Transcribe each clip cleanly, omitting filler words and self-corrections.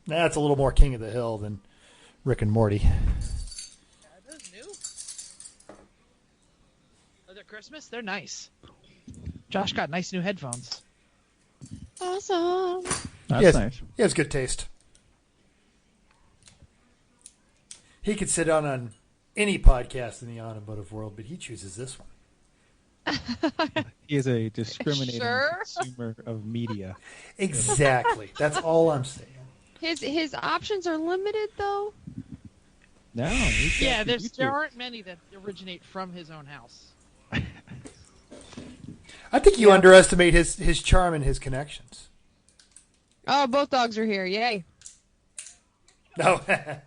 That's a little more King of the Hill than Rick and Morty. Are those new? Are they Christmas? They're nice. Josh got nice new headphones. Awesome. That's nice. He has good taste. He could sit on any podcast in the automotive world, but he chooses this one. He is a discriminating Sure. consumer of media. Exactly. That's all I'm saying. His options are limited, though. No. he's got Yeah, the there YouTube. aren't many that originate from his own house. I think you underestimate his charm and his connections. Oh, both dogs are here. Yay. No. I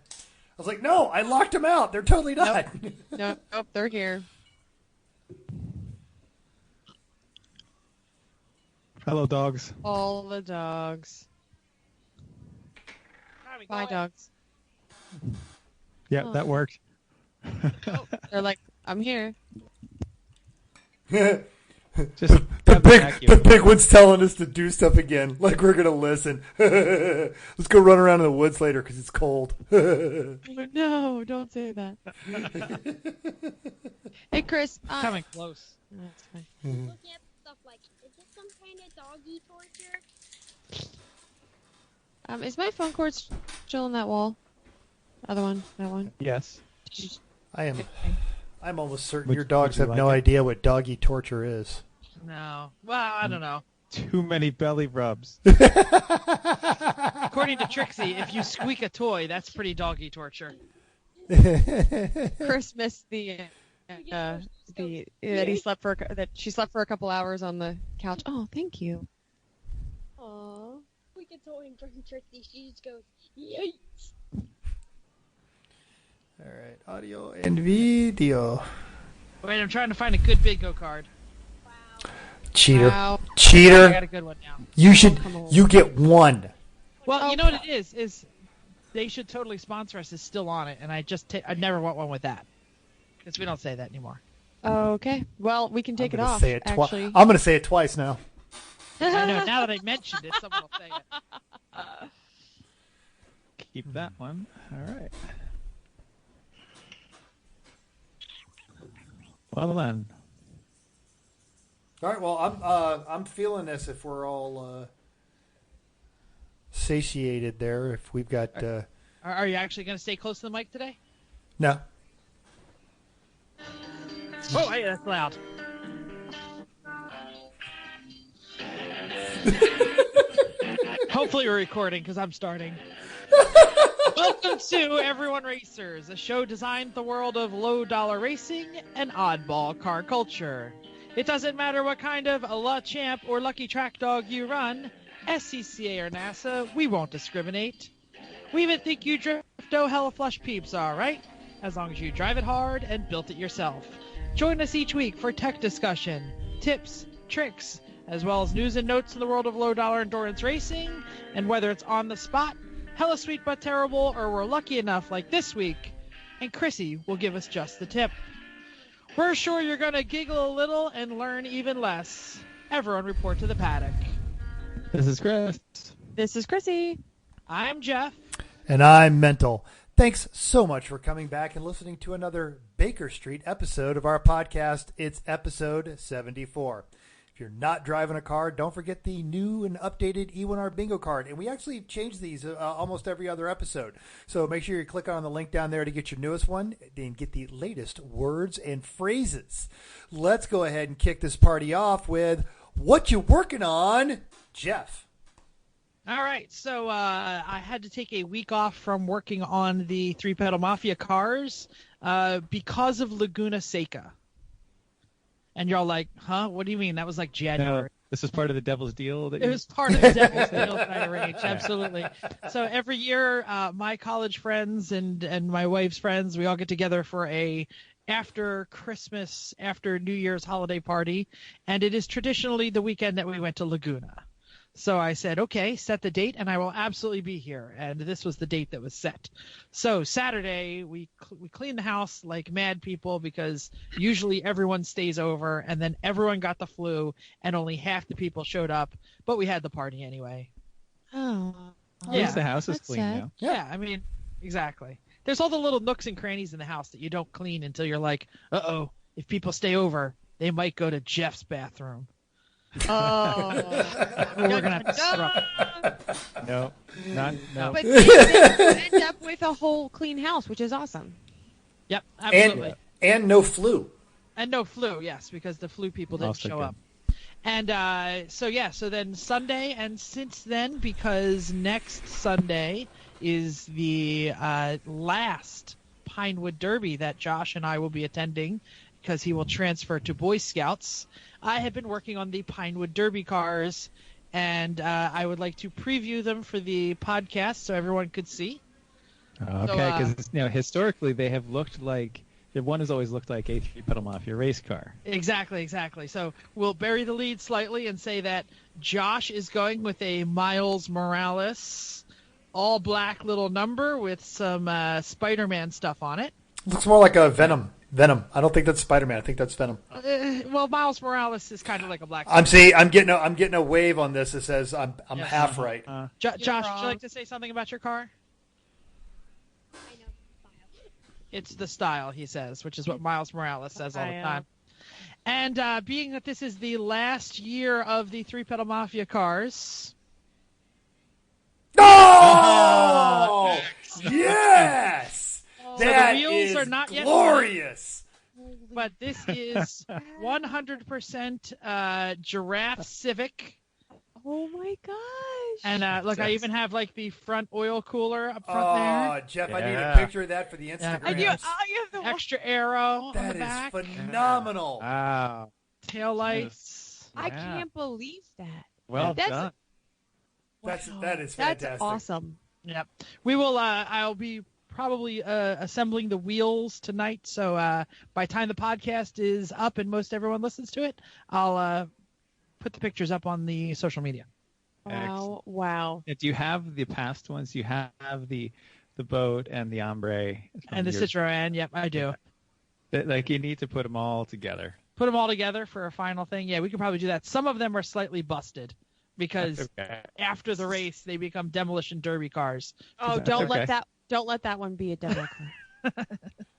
was like, no, I locked them out. They're totally not. Nope, they're here. Hello, dogs. All the dogs. Bye, dogs. Yeah, Oh. that worked. They're like, I'm here. Just The big one's telling us to do stuff again. Like we're gonna listen. Let's go run around in the woods later because it's cold. Oh, no, don't say that. Hey, Chris. Coming close. That's fine. Looking at stuff like, is this some kind of doggy torture? Is my phone cord still on that wall? Other one, that one. Yes. I'm almost certain Would- your dogs would you have like no it? idea what doggy torture is. No. Well, I don't know. Too many belly rubs. According to Trixie, if you squeak a toy, that's pretty doggy torture. Chris missed that she slept for a couple hours on the couch. Oh, thank you. Aww. We could tell him from Trixie. She just goes, yikes. All right, audio and video. Wait, I'm trying to find a good bingo card. Cheater. Wow. I Cheater. got a good one now. You get one. Well, you know what it is they should totally sponsor us. Is still on it, and I never want one with that because we don't say that anymore. Okay. Well, we can take it off. Actually, I'm gonna say it twice now. I know. Now that I mentioned it, someone will say it. Keep that one. All right. Well then. All right. Well, I'm feeling this. If we're all satiated there, if we've got Are you actually going to stay close to the mic today? no. Oh, hey, that's loud. Hopefully we're recording because I'm starting. Welcome to Everyone Racers, a show designed the world of low-dollar racing and oddball car culture. It doesn't matter what kind of a La Champ or Lucky Track Dog you run, SCCA or NASA, we won't discriminate. We even think you drifto hella flush peeps are, right? As long as you drive it hard and built it yourself. Join us each week for tech discussion, tips, tricks, as well as news and notes in the world of low-dollar endurance racing, and whether it's on the spot, hella sweet but terrible, or we're lucky enough like this week, and Chrissy will give us just the tip. We're sure you're going to giggle a little and learn even less. Everyone report to the paddock. This is Chris. this is Chrissy. I'm Jeff. And I'm Mental. Thanks so much for coming back and listening to another Baker Street episode of our podcast. It's episode 74. If you're not driving a car, don't forget the new and updated E1R bingo card. And we actually change these almost every other episode. So make sure you click on the link down there to get your newest one and get the latest words and phrases. Let's go ahead and kick this party off with what you working on, Jeff. All right, so I had to take a week off from working on the Three Pedal Mafia cars because of Laguna Seca. And you're all like, huh? What do you mean? That was like January. No, this is part of the devil's deal. It was part of the Devil's Deal that I arranged, absolutely. So every year, my college friends and my wife's friends, we all get together for a after Christmas, after New Year's holiday party, and it is traditionally the weekend that we went to Laguna. So I said, okay, set the date, and I will absolutely be here. And this was the date that was set. So Saturday, we cleaned the house like mad people because usually everyone stays over, and then everyone got the flu, and only half the people showed up. But we had the party anyway. Oh. At least the house is That's clean sad. now. Yeah, I mean, exactly. There's all the little nooks and crannies in the house that you don't clean until you're like, uh-oh, if people stay over, they might go to Jeff's bathroom. Oh. We're going to have to disrupt. No, no. But they end up with a whole clean house, which is awesome. Yep, absolutely. And no flu. And no flu, yes, because the flu people didn't Also show good. up. And so then Sunday, and since then, because next Sunday is the last Pinewood Derby that Josh and I will be attending, because he will transfer to Boy Scouts, I have been working on the Pinewood Derby cars, and I would like to preview them for the podcast so everyone could see. Okay, because historically they have looked like one has always looked like a three-pedal mafia race car. Exactly. So we'll bury the lead slightly and say that Josh is going with a Miles Morales all black little number with some Spider-Man stuff on it. Looks more like a Venom. I don't think that's Spider-Man. I think that's Venom. Well, Miles Morales is kind of like a black. I'm getting a wave on this that says I'm Yes. half right. Josh, would you like to say something about your car? I know. Style. It's the style, he says, which is what Miles Morales says all the time. And being that this is the last year of the three-pedal mafia cars, Oh, yes! So That the wheels is are not yet glorious. but this is 100% Giraffe Civic. Oh my gosh. And look, I even have like the front oil cooler up front Oh, there. Jeff, I need a Yeah. picture of that for the Instagram. I do. You have the Extra arrow on That the is back. phenomenal. Wow. Tail lights. I Yeah. can't believe that. Well That's- done. That is That's fantastic. awesome. Yep. We will. I'll be probably assembling the wheels tonight. So by the time the podcast is up and most everyone listens to it, I'll put the pictures up on the social media. Wow. Wow. Do you have the past ones? You have the boat and the ombre And the Citroen. Yep, I do. Like you need to put them all together. Put them all together for a final thing. Yeah, we could probably do that. Some of them are slightly busted because Okay. after the race they become demolition derby cars. Oh, That's don't okay. let that one be a demo car.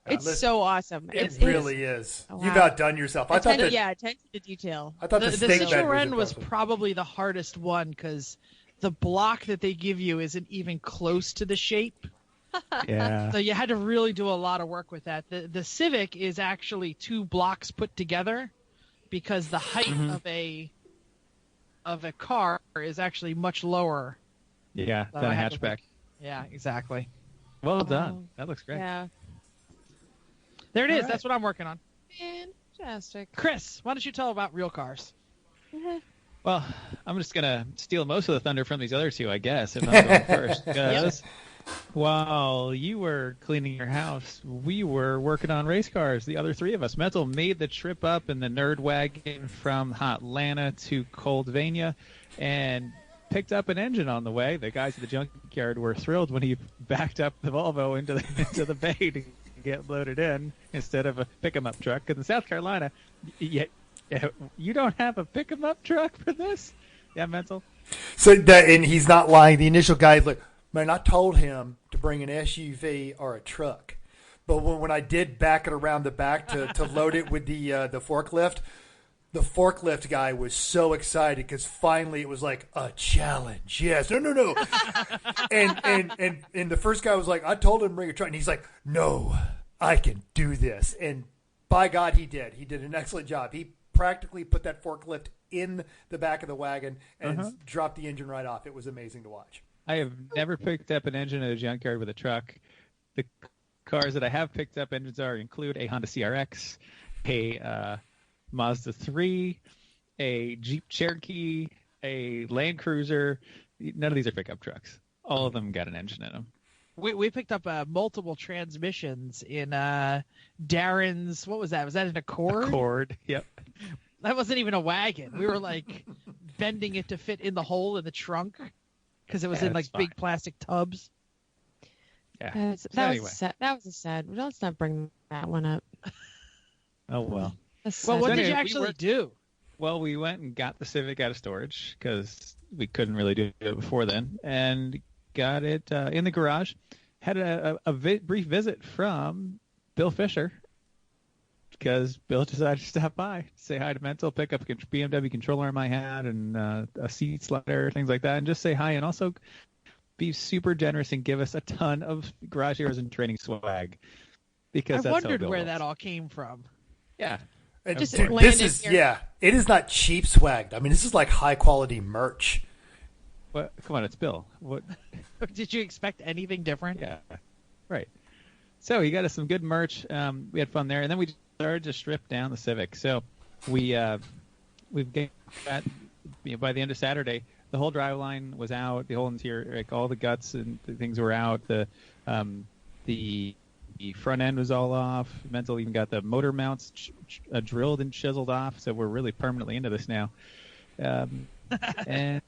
It's listen, so awesome. It really is. Wow. You've outdone yourself. I thought attention to detail. the The stink bed Citroen was impressive. probably the hardest one because the block that they give you isn't even close to the shape. Yeah. So you had to really do a lot of work with that. The Civic is actually two blocks put together because the height of a car is actually much lower. Yeah. So Than I a had to hatchback. Yeah, exactly. Well Wow. done. That looks great. Yeah. There it is. right. That's what I'm working on. Fantastic. Chris, why don't you tell about real cars? Well, I'm just gonna steal most of the thunder from these other two, I guess, if I'm going first. Because while you were cleaning your house, we were working on race cars. The other three of us, Mental, made the trip up in the Nerd Wagon from Hotlanta to Coldvania, and picked up an engine on the way. The guys at the junkyard were thrilled when he backed up the Volvo into the bay to get loaded in instead of a pick-em-up truck. Because in South Carolina, you don't have a pick-em-up truck for this? Yeah, Mental? So and he's not lying. The initial guy, like, man, I told him to bring an SUV or a truck, but when I did back it around the back to load it with the forklift, the forklift guy was so excited because finally it was like a challenge. Yes, no, and the first guy was like, I told him to bring a truck, and he's like, no, I can do this, and by God, he did. He did an excellent job. He practically put that forklift in the back of the wagon and dropped the engine right off. It was amazing to watch. I have never picked up an engine at a junkyard with a truck. The cars that I have picked up engines include a Honda CRX, a Mazda 3, a Jeep Cherokee, a Land Cruiser. None of these are pickup trucks. All of them got an engine in them. We picked up multiple transmissions in Darren's. What was that? Was that an Accord? Accord, yep. That wasn't even a wagon. We were like bending it to fit in the hole in the trunk because it was in like that's fine. big plastic tubs. Yeah. That was a sad. Let's not bring that one up. Oh, well. Well, what So did you anyway, we actually worked- do? Well, we went and got the Civic out of storage because we couldn't really do it before then, and got it in the garage. Had a brief visit from Bill Fisher because Bill decided to stop by, say hi to Mental, pick up a BMW controller arm I had and a seat slider, things like that, and just say hi and also be super generous and give us a ton of Garage Heroes and Training swag. Because I that's wondered how Bill where rolls. that all came from. Yeah. Just Dude, landed this is here. it is not cheap swag. I mean, this is like high quality merch. What? Come on, it's Bill. What? Did you expect anything different? Yeah. Right. So he got us some good merch. We had fun there, and then we started to strip down the Civic. So we've got by the end of Saturday, the whole driveline was out. The whole interior, like all the guts and the things were out. The front end was all off. Mental even got the motor mounts drilled and chiseled off. So we're really permanently into this now. And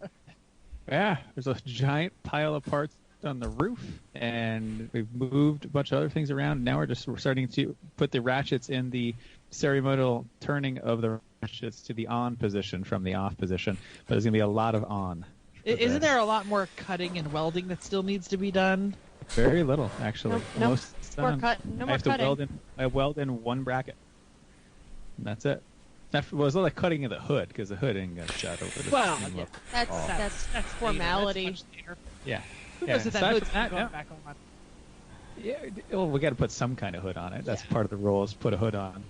yeah, there's a giant pile of parts on the roof, and we've moved a bunch of other things around. Now we're starting to put the ratchets in the ceremonial turning of the ratchets to the on position from the off position. But there's going to be a lot of on. Isn't there a lot more cutting and welding that still needs to be done? Very little, actually. No Most more done. No I more have to cutting. weld in one bracket. And that's it. That was like cutting of the hood because the hood ain't got shot over. The Well, thing yeah. look. That's Later. formality. That's much later. Yeah. Who Yeah, knows if that aside hood's from that, going no. back on? Yeah, well, we got to put some kind of hood on it. That's part of the rule is put a hood on.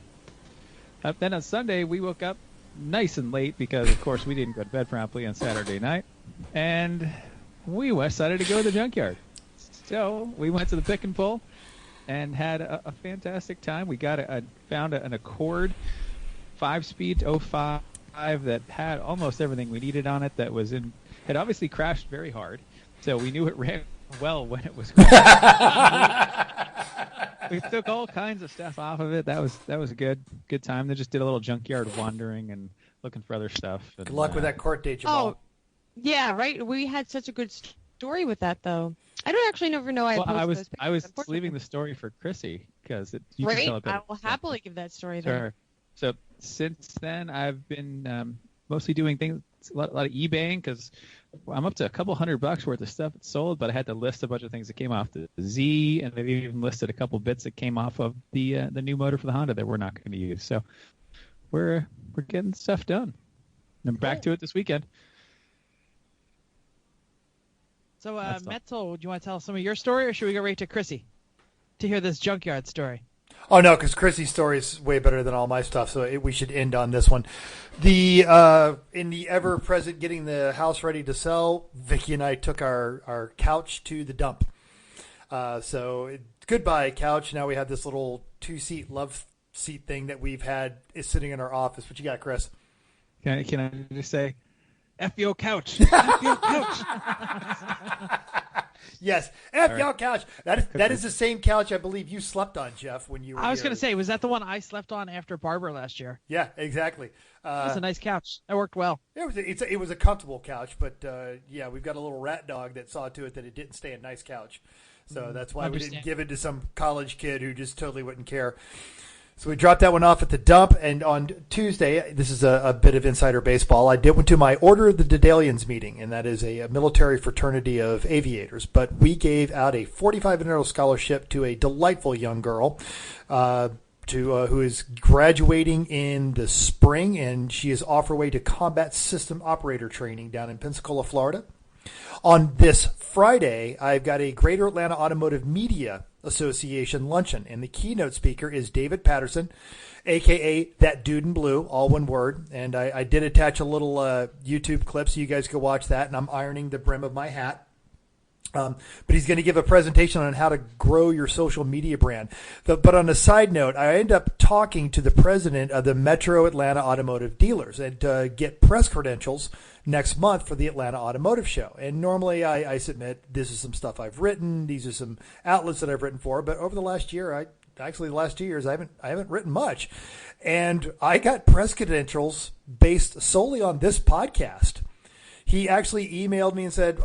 Then on Sunday, we woke up nice and late because, of course, we didn't go to bed promptly on Saturday night. And we decided to go to the junkyard. So we went to the pick and pull and had a fantastic time. We found an Accord 5-speed 05 that had almost everything we needed on it that had obviously crashed very hard. So we knew it ran well when it was going. We took all kinds of stuff off of it. That was a good time. They just did a little junkyard wandering and looking for other stuff. And, Good luck with that court date, Jamal. Oh, yeah, right. We had such a good story with that, though. I don't actually never know I Well, posted I those was pictures, unfortunately. leaving the story for Chrissy because you can Great. tell it better. I will happily give that story then. Sure. So since then, I've been mostly doing things, a lot of eBaying because I'm up to a couple $100 worth of stuff that's sold, but I had to list a bunch of things that came off the Z, and they've even listed a couple bits that came off of the new motor for the Honda that we're not going to use. So we're getting stuff done. And I'm back to it this weekend. So, That's all. Mental, do you want to tell some of your story, or should we go right to Chrissy to hear this junkyard story? Oh, no, because Chrissy's story is way better than all my stuff, so we should end on this one. In the ever-present getting the house ready to sell, Vicky and I took our couch to the dump. Goodbye, couch. Now we have this little 2-seat love seat thing that we've had is sitting in our office. What you got, Chris? Can I just say, F your couch. F your couch. Yes, your couch. That is the same couch I believe you slept on, Jeff, when you were I was here. going to say, was that the one I slept on after Barbara last year? Yeah, exactly. That's a nice couch. That worked well. It was a comfortable couch, but we've got a little rat dog that saw to it that it didn't stay a nice couch. So that's why we didn't give it to some college kid who just totally wouldn't care. So we dropped that one off at the dump, and on Tuesday, this is a bit of insider baseball, I went to my Order of the Dedalians meeting, and that is a military fraternity of aviators. But we gave out a $4,500 scholarship to a delightful young girl who is graduating in the spring, and she is off her way to combat system operator training down in Pensacola, Florida. On this Friday, I've got a Greater Atlanta Automotive Media Association luncheon, and the keynote speaker is David Patterson, a.k.a. That Dude in Blue, all one word. And I did attach a little YouTube clip so you guys can watch that, and I'm ironing the brim of my hat. But he's going to give a presentation on how to grow your social media brand. But on a side note, I end up talking to the president of the Metro Atlanta Automotive Dealers and get press credentials next month for the Atlanta Automotive Show. And normally I submit this is some stuff I've written. These are some outlets that I've written for. But over the last year, the last 2 years, I haven't written much. And I got press credentials based solely on this podcast. He actually emailed me and said,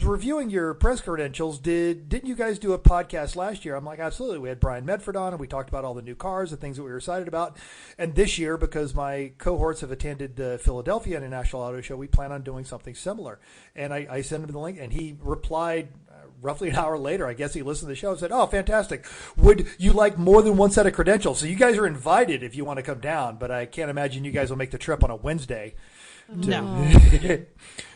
reviewing your press credentials, didn't you guys do a podcast last year? I'm like, absolutely. We had Brian Medford on, and we talked about all the new cars, the things that we were excited about. And this year, because my cohorts have attended the Philadelphia International Auto Show, we plan on doing something similar. And I sent him the link, and he replied, roughly an hour later, I guess he listened to the show and said, "Oh, fantastic! Would you like more than one set of credentials? So you guys are invited if you want to come down, but I can't imagine you guys will make the trip on a Wednesday." No.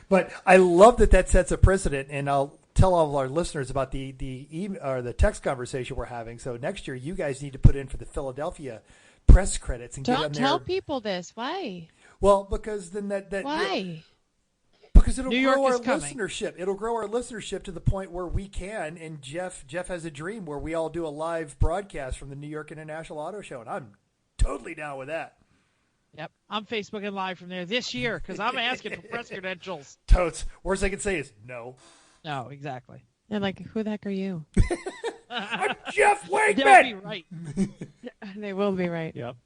But I love that sets a precedent, and I'll tell all of our listeners about the text conversation we're having. So next year, you guys need to put in for the Philadelphia press credits and get on Don't there. tell people this. Why? Well, because then that Why? because it'll New grow York our is coming. listenership. It'll grow our listenership to the point where we can. And Jeff has a dream where we all do a live broadcast from the New York International Auto Show, and I'm totally down with that. Yep, I'm Facebooking live from there this year because I'm asking for press credentials. Totes. Worst I can say is no. No, exactly. They're like, who the heck are you? I'm Jeff They'll be Wakeman. right. They will be right. Yep.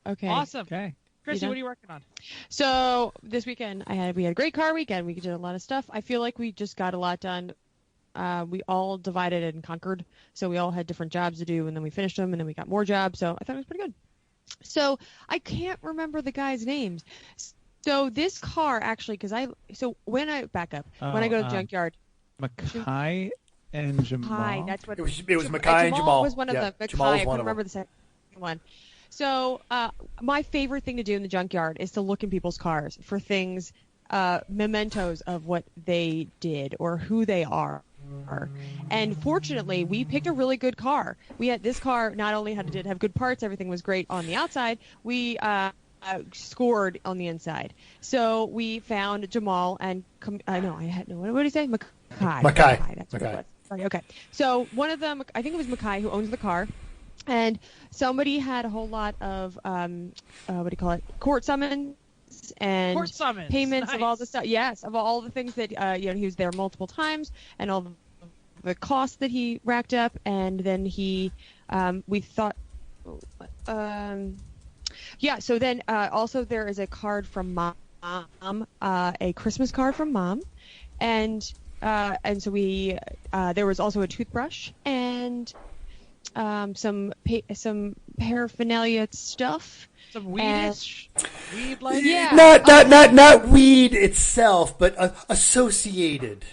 Okay. Awesome. Okay. Chrissy, done? what are you working on? So this weekend we had a great car weekend. We did a lot of stuff. I feel like we just got a lot done. We all divided and conquered. So we all had different jobs to do, and then we finished them, and then we got more jobs. So I thought it was pretty good. So I can't remember the guys' names. So this car actually, when I back up, when I go to the junkyard, Mackay and Jamal. Hi, that's what It was Mackay and Jamal. Was one of Yeah, them. Jamal was I one couldn't of remember the second one. So my favorite thing to do in the junkyard is to look in people's cars for things, mementos of what they did or who they are. And fortunately, we picked a really good car. We had this car not only did have good parts, everything was great on the outside. We scored on the inside. So we found Jamal and what did he say? Mackay. That's what it was. Sorry, okay. So one of them, I think it was Mackay who owns the car. And somebody had a whole lot of court summons and Court summons. payments Nice. of all the stuff. Yes, of all the things that he was there multiple times and all the costs that he racked up. And then we thought, So then also there is a card from mom, a Christmas card from mom, and so we there was also a toothbrush and some paraphernalia stuff. Some weedish, weed like Not weed itself, but associated.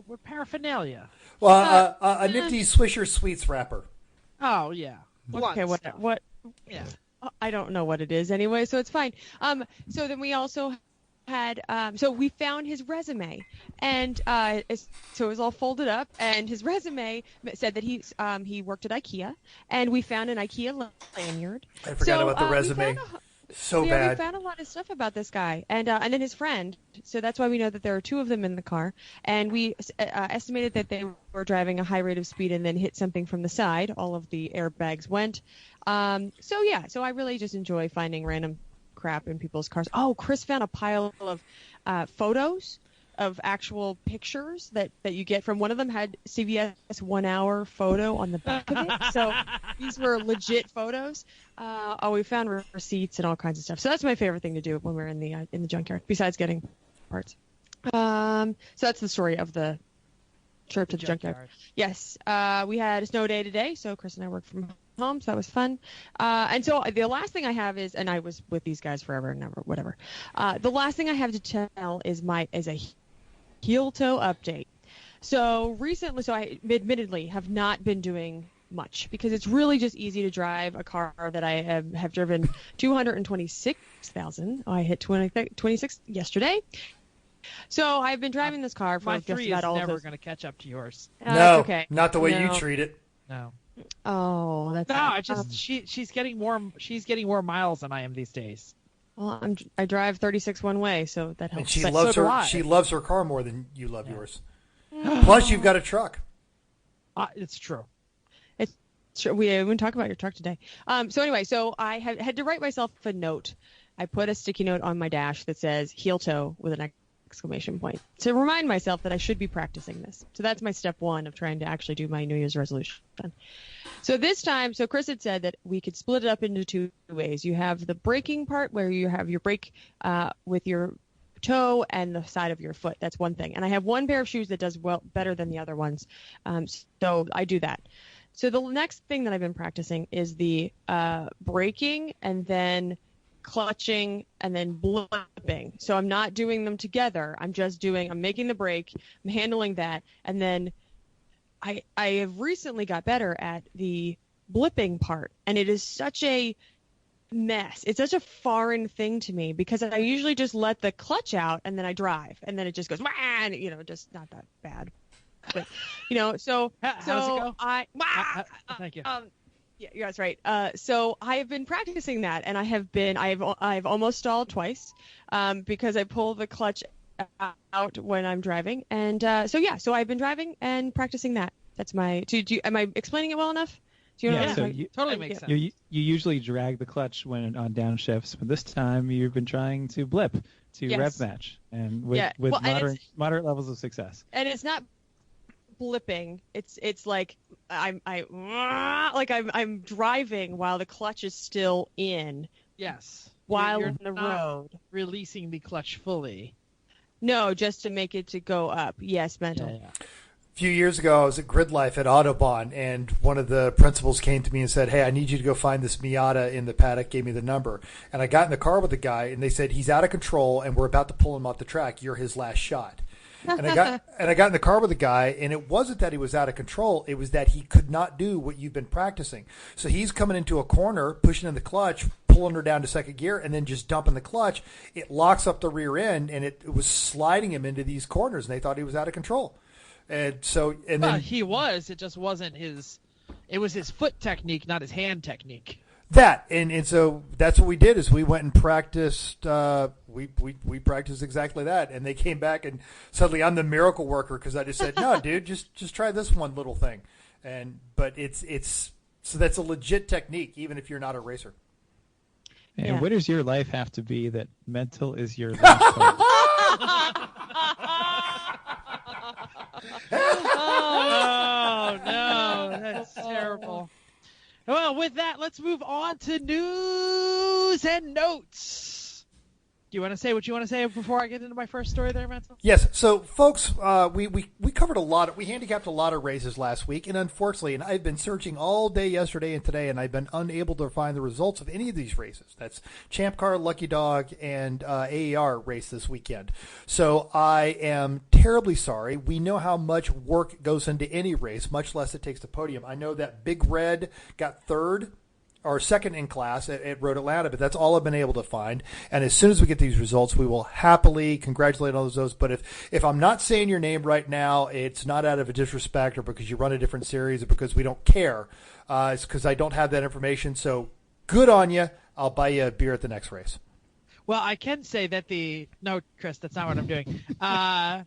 with paraphernalia. Well, a nifty Swisher Sweets wrapper. Oh yeah. Okay, what? Yeah. I don't know what it is anyway, so it's fine. So then we also had, so we found his resume, and so it was all folded up, and his resume said that he worked at IKEA, and we found an IKEA lanyard. I forgot about the resume. We bad. found a lot of stuff about this guy, and then his friend. So that's why we know that there are two of them in the car, and we estimated that they were driving a high rate of speed and then hit something from the side. All of the airbags went. So I really just enjoy finding random crap in people's cars. Oh, Chris found a pile of photos of actual pictures that you get from one of them had CVS 1 hour photo on the back of it. So these were legit photos. We found receipts and all kinds of stuff. So that's my favorite thing to do when we're in the junkyard, besides getting parts. So that's the story of the trip to the junkyard. Yes. We had a snow day today, so Chris and I worked from home, so that was fun. And so the last thing I have is, and I was with these guys forever and never, whatever. The last thing I have to tell is a heel toe update. So recently, I admittedly have not been doing much because it's really just easy to drive a car that I have driven 226,000. I hit 26 yesterday. So I've been driving this car for My just 3 about is all never of going to catch up to yours. No, okay. not the way you No. treat it. No. Oh, that's No, she's getting more miles than I am these days. Well, I drive 36 one way, so that helps. And she But loves so do her. I. She loves her car more than you love yours. Plus, you've got a truck. It's true. Sure, we didn't talk about your truck today. So anyway, I had to write myself a note. I put a sticky note on my dash that says heel toe with an exclamation point to remind myself that I should be practicing this. So that's my step 1 of trying to actually do my New Year's resolution. So this time, Chris had said that we could split it up into 2 ways. You have the braking part where you have your brake with your toe and the side of your foot. That's one thing. And I have one pair of shoes that does better than the other ones. So I do that. So the next thing that I've been practicing is the braking and then clutching, and then blipping. So I'm not doing them together. I'm making the brake, I'm handling that, and then I have recently got better at the blipping part, and it is such a mess. It's such a foreign thing to me because I usually just let the clutch out and then I drive, and then it just goes, and just not that bad. But so How's it go? Thank you. Yeah, that's right. So I have been practicing that, and I've almost stalled twice, because I pull the clutch out when I'm driving, and so I've been driving and practicing that. That's my. Am I explaining it well enough? Do you know totally makes sense. You usually drag the clutch when on downshifts, but this time you've been trying to blip to rev match, and with moderate levels of success. And it's not blipping. It's like I'm driving while the clutch is still in. Yes. While You're on the not road. Releasing the clutch fully. No, just to make it to go up. Yes, mental. Yeah. A few years ago, I was at Grid Life at Autobahn, and one of the principals came to me and said, "Hey, I need you to go find this Miata in the paddock." Gave me the number, and I got in the car with the guy, and they said, "He's out of control, and we're about to pull him off the track. You're his last shot." And I got in the car with the guy, and it wasn't that he was out of control; it was that he could not do what you've been practicing. So he's coming into a corner, pushing in the clutch, pulling her down to second gear, and then just dumping the clutch. It locks up the rear end, and it was sliding him into these corners, and they thought he was out of control. And then he was. It just wasn't his. It was his foot technique, not his hand technique. And so that's what we did is we went and practiced. We practiced exactly that, and they came back and suddenly I'm the miracle worker because I just said, "No, dude, just try this one little thing." But it's so that's a legit technique, even if you're not a racer. And what does your life have to be that mental is your life? Oh no, that's terrible. Well, with that, let's move on to news and notes. Do you want to say what you want to say before I get into my first story there, Mental? Yes. So, folks, we covered we handicapped a lot of races last week, and unfortunately, and I've been searching all day yesterday and today, and I've been unable to find the results of any of these races. That's Champ Car, Lucky Dog, and AAR race this weekend. So I am terribly sorry. We know how much work goes into any race, much less it takes the podium. I know that Big Red got third or second in class at Road Atlanta, but that's all I've been able to find. And as soon as we get these results, we will happily congratulate all those. But if I'm not saying your name right now, it's not out of a disrespect or because you run a different series or because we don't care. It's because I don't have that information. So good on you. I'll buy you a beer at the next race. Well, I can say that no, Chris, that's not what I'm doing. I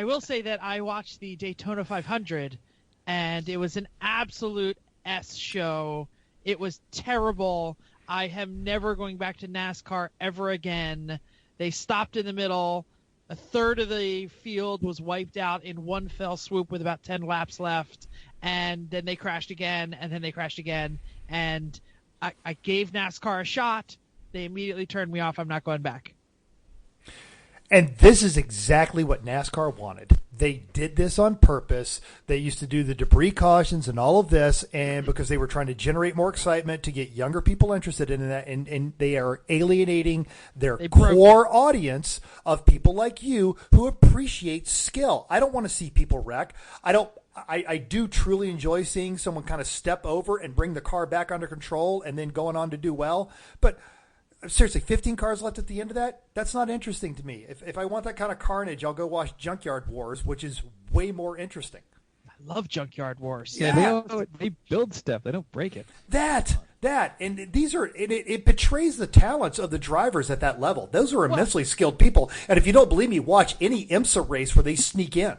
will say that I watched the Daytona 500, and it was an absolute S show. It was terrible. I am never going back to NASCAR ever again. They stopped in the middle. A third of the field was wiped out in one fell swoop with about 10 laps left. And then they crashed again, and then they crashed again. And I gave NASCAR a shot. They immediately turned me off. I'm not going back. And this is exactly what NASCAR wanted. They did this on purpose. They used to do the debris cautions and all of this, and because they were trying to generate more excitement to get younger people interested in that, and they are alienating their core audience of people like you who appreciate skill. I don't want to see people wreck. I do truly enjoy seeing someone kind of step over and bring the car back under control and then going on to do well. But seriously, 15 cars left at the end of that? That's not interesting to me. If I want that kind of carnage, I'll go watch Junkyard Wars, which is way more interesting. I love Junkyard Wars. Yeah, they build stuff. They don't break it. And these are, it betrays the talents of the drivers at that level. Those are immensely skilled people. And if you don't believe me, watch any IMSA race where they sneak in.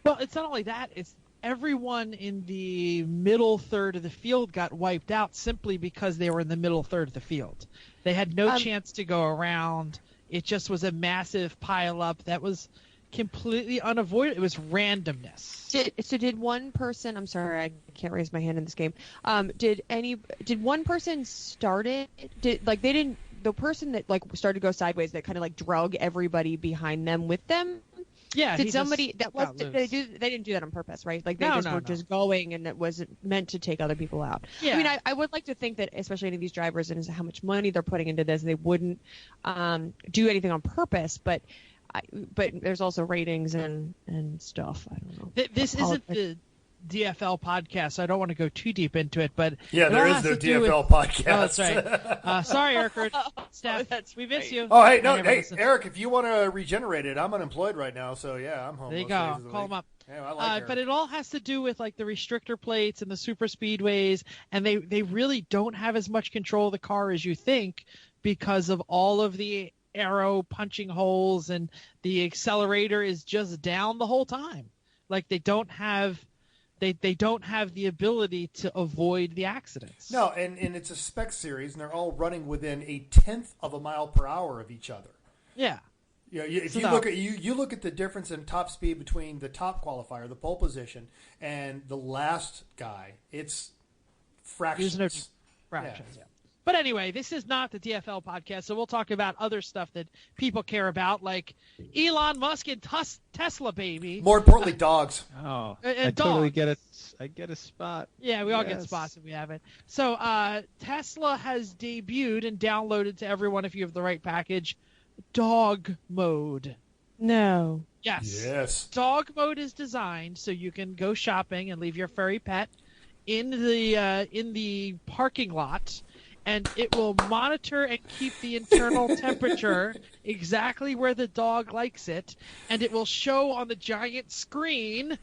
Well, it's not only that. It's everyone in the middle third of the field got wiped out simply because they were in the middle third of the field. They had no chance to go around. It just was a massive pileup that was completely unavoidable. It was randomness. Did one person? I'm sorry, I can't raise my hand in this game. Did one person start it? The person that started to go sideways that kind of drug everybody behind them with them? Yeah. Did he somebody just that was got they loose. didn't do that on purpose, right? Like they No, just no, were no. just going, and it wasn't meant to take other people out. Yeah. I mean, I would like to think that, especially any of these drivers and how much money they're putting into this, they wouldn't do anything on purpose. But there's also ratings and stuff. I don't know. This isn't the DFL podcast, so I don't want to go too deep into it. But Yeah, it there all is has no to do with- DFL podcast. Oh, that's right. Sorry, Erkard. Steph, we miss you. Oh, hey, I no, never hey, listened. Eric, if you want to regenerate it, I'm unemployed right now, so yeah, I'm home. There you most go. days of the Call week. him up. Yeah, I like Eric. But it all has to do with like the restrictor plates and the super speedways, and they really don't have as much control of the car as you think because of all of the arrow punching holes, and the accelerator is just down the whole time. Like they don't have the ability to avoid the accidents. No, and it's a spec series, and they're all running within 1/10 of a mile per hour of each other. Yeah. You know, if So you no. look at you look at the difference in top speed between the top qualifier, the pole position, and the last guy, it's fractions. There's no fractions. Yeah. But anyway, this is not the DFL podcast, so we'll talk about other stuff that people care about, like Elon Musk and Tesla, baby. More importantly, dogs. Oh, And I totally dogs. get it. I get a spot. Yeah, we all get Yes. spots if we have it. So Tesla has debuted and downloaded to everyone, if you have the right package, dog mode. No. Yes. Yes. Dog mode is designed so you can go shopping and leave your furry pet in the parking lot, and it will monitor and keep the internal temperature exactly where the dog likes it, and it will show on the giant screen,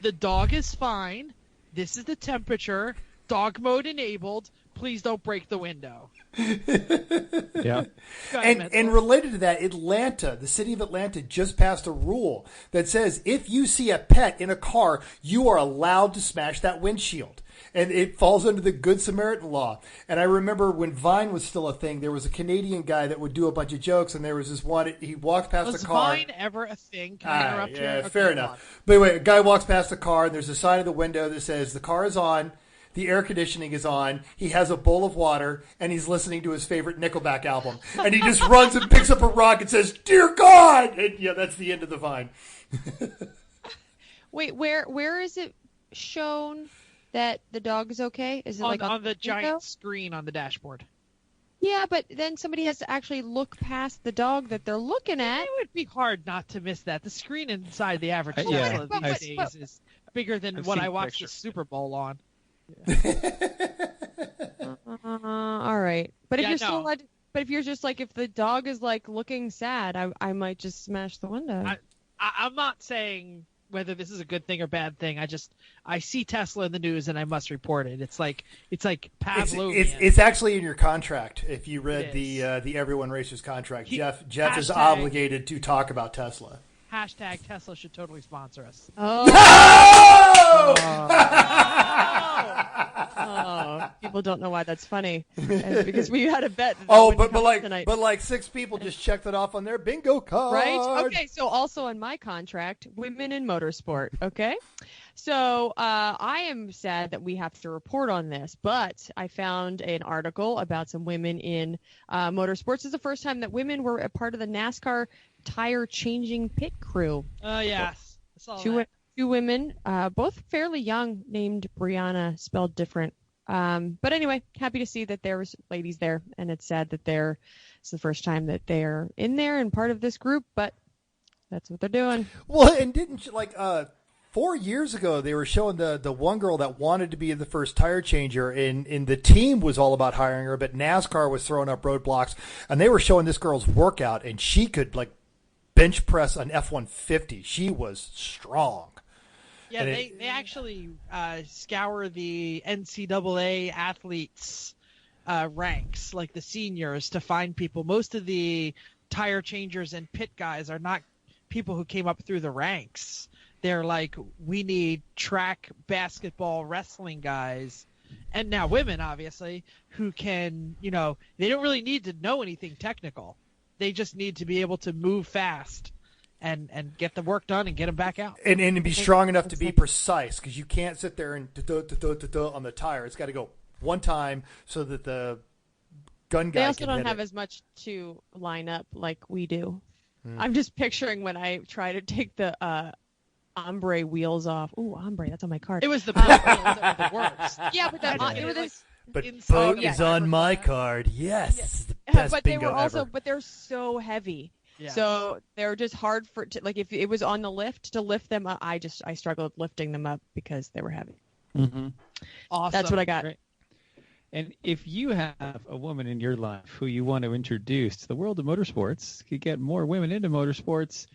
the dog is fine, this is the temperature, dog mode enabled, please don't break the window. Yeah. Go ahead, And Mitchell. related to that, Atlanta, the city of Atlanta, just passed a rule that says if you see a pet in a car, you are allowed to smash that windshield. And it falls under the Good Samaritan law. And I remember when Vine was still a thing, there was a Canadian guy that would do a bunch of jokes, and there was this one, he walked past Was a car. Vine ever a thing? Can I interrupt yeah, you? Okay, fair go enough. on. But anyway, a guy walks past the car, and there's a sign of the window that says the car is on, the air conditioning is on, he has a bowl of water, and he's listening to his favorite Nickelback album. And he just runs and picks up a rock and says, "Dear God!" And yeah, that's the end of the Vine. Wait, where is it shown that the dog is okay? Is it On, like on the window? giant screen on the dashboard. Yeah, but then somebody has to actually look past the dog that they're looking at. It would be hard not to miss that. The screen inside the average Yeah, Tesla but- these but- days is bigger than I've what seen I watched the pictures. Super Bowl on. All right, but if Yeah, you're still no. allowed, but if you're just like, if the dog is like looking sad, I might just smash the window. I'm not saying whether this is a good thing or bad thing. I see Tesla in the news and I must report it. It's like Pavlovian. It's actually in your contract. If you read It the Everyone Racers contract, He- Jeff is hashtag- obligated to talk about Tesla. Hashtag Tesla should totally sponsor us. Oh, people don't know why that's funny. And because we had a bet. That Oh, wouldn't but come like tonight. but like 6 people just checked it off on their bingo card. Right? Okay, so also in my contract, women in motorsport, okay? So I am sad that we have to report on this, but I found an article about some women in motorsports. This is the first time that women were a part of the NASCAR tire changing pit crew. Oh, yes. I saw Two that. women, both fairly young, named Brianna, spelled different. But anyway, happy to see that there was ladies there, and it's sad that it's the first time that they're in there and part of this group, but that's what they're doing. Well, and didn't you, 4 years ago they were showing the one girl that wanted to be the first tire changer, and the team was all about hiring her, but NASCAR was throwing up roadblocks, and they were showing this girl's workout, and she could bench press an F-150. She was strong. Yeah, And they actually scour the NCAA athletes' ranks, like the seniors, to find people. Most of the tire changers and pit guys are not people who came up through the ranks. They're like, we need track, basketball, wrestling guys, and now women, obviously, who can, they don't really need to know anything technical. They just need to be able to move fast and get the work done and get them back out. And be strong enough to be precise, because you can't sit there and on the tire. It's got to go one time so that the gun guy They also can don't hit have it. as much to line up like we do. I'm just picturing when I try to take the ombre wheels off. Ooh, ombre, that's on my card. It was the boat wheels that were the worst. Yeah, but they were this. But Inside boat the is on my fiberglass. card. Yes, this is the best But they bingo were also, ever. but they're so heavy. Yeah. So they're just hard like if it was on the lift to lift them up. I struggled lifting them up because they were heavy. Mm-hmm. Awesome. That's what I got. Great. And if you have a woman in your life who you want to introduce to the world of motorsports, to get more women into motorsports,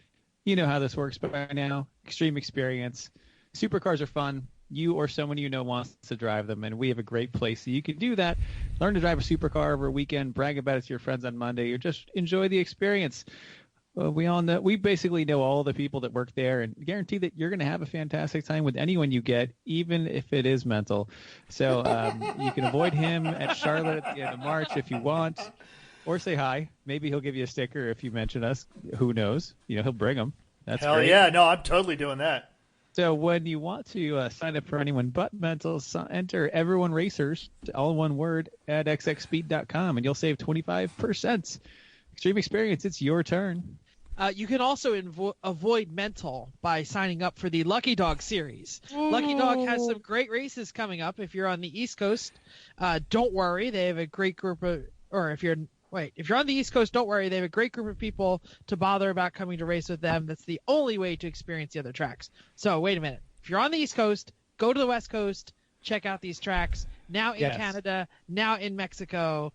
you know how this works by now. Extreme experience. Supercars are fun. You or someone you know wants to drive them, and we have a great place so you can do that. Learn to drive a supercar over a weekend, brag about it to your friends on Monday, or just enjoy the experience. We basically know all the people that work there and guarantee that you're going to have a fantastic time with anyone you get, even if it is mental. So you can avoid him at Charlotte at the end of March if you want, or say hi. Maybe he'll give you a sticker if you mention us. Who knows? He'll bring them. That's Hell great. yeah. No, I'm totally doing that. So when you want to sign up for anyone but mental, enter Everyone Racers, all one word, at xxspeed.com, and you'll save 25%. Extreme experience, it's your turn. You can also avoid mental by signing up for the Lucky Dog series. Lucky Dog has some great races coming up. If you're on the East Coast, don't worry. They have a great group of, or if you're on the East Coast, don't worry. They have a great group of people to bother about coming to race with them. That's the only way to experience the other tracks. So wait a minute. If you're on the East Coast, go to the West Coast, check out these tracks. Now in Canada, now in Mexico.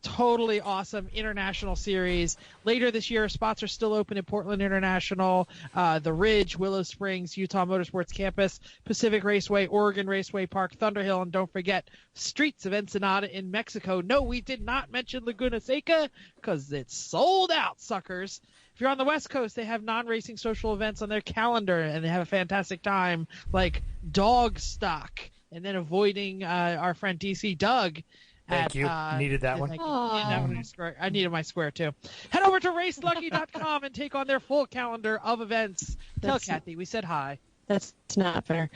Totally awesome international series. Later this year, spots are still open at Portland International, the Ridge, Willow Springs, Utah Motorsports Campus, Pacific Raceway, Oregon Raceway Park, Thunderhill, and don't forget Streets of Ensenada in Mexico. No, we did not mention Laguna Seca because it's sold out, suckers. If you're on the West Coast, they have non-racing social events on their calendar, and they have a fantastic time, like Dog Stock, and then avoiding our friend DC Doug. Thank you. Needed that one. I needed my square too. Head over to racelucky.com and take on their full calendar of events. Tell Kathy we said hi. That's not fair.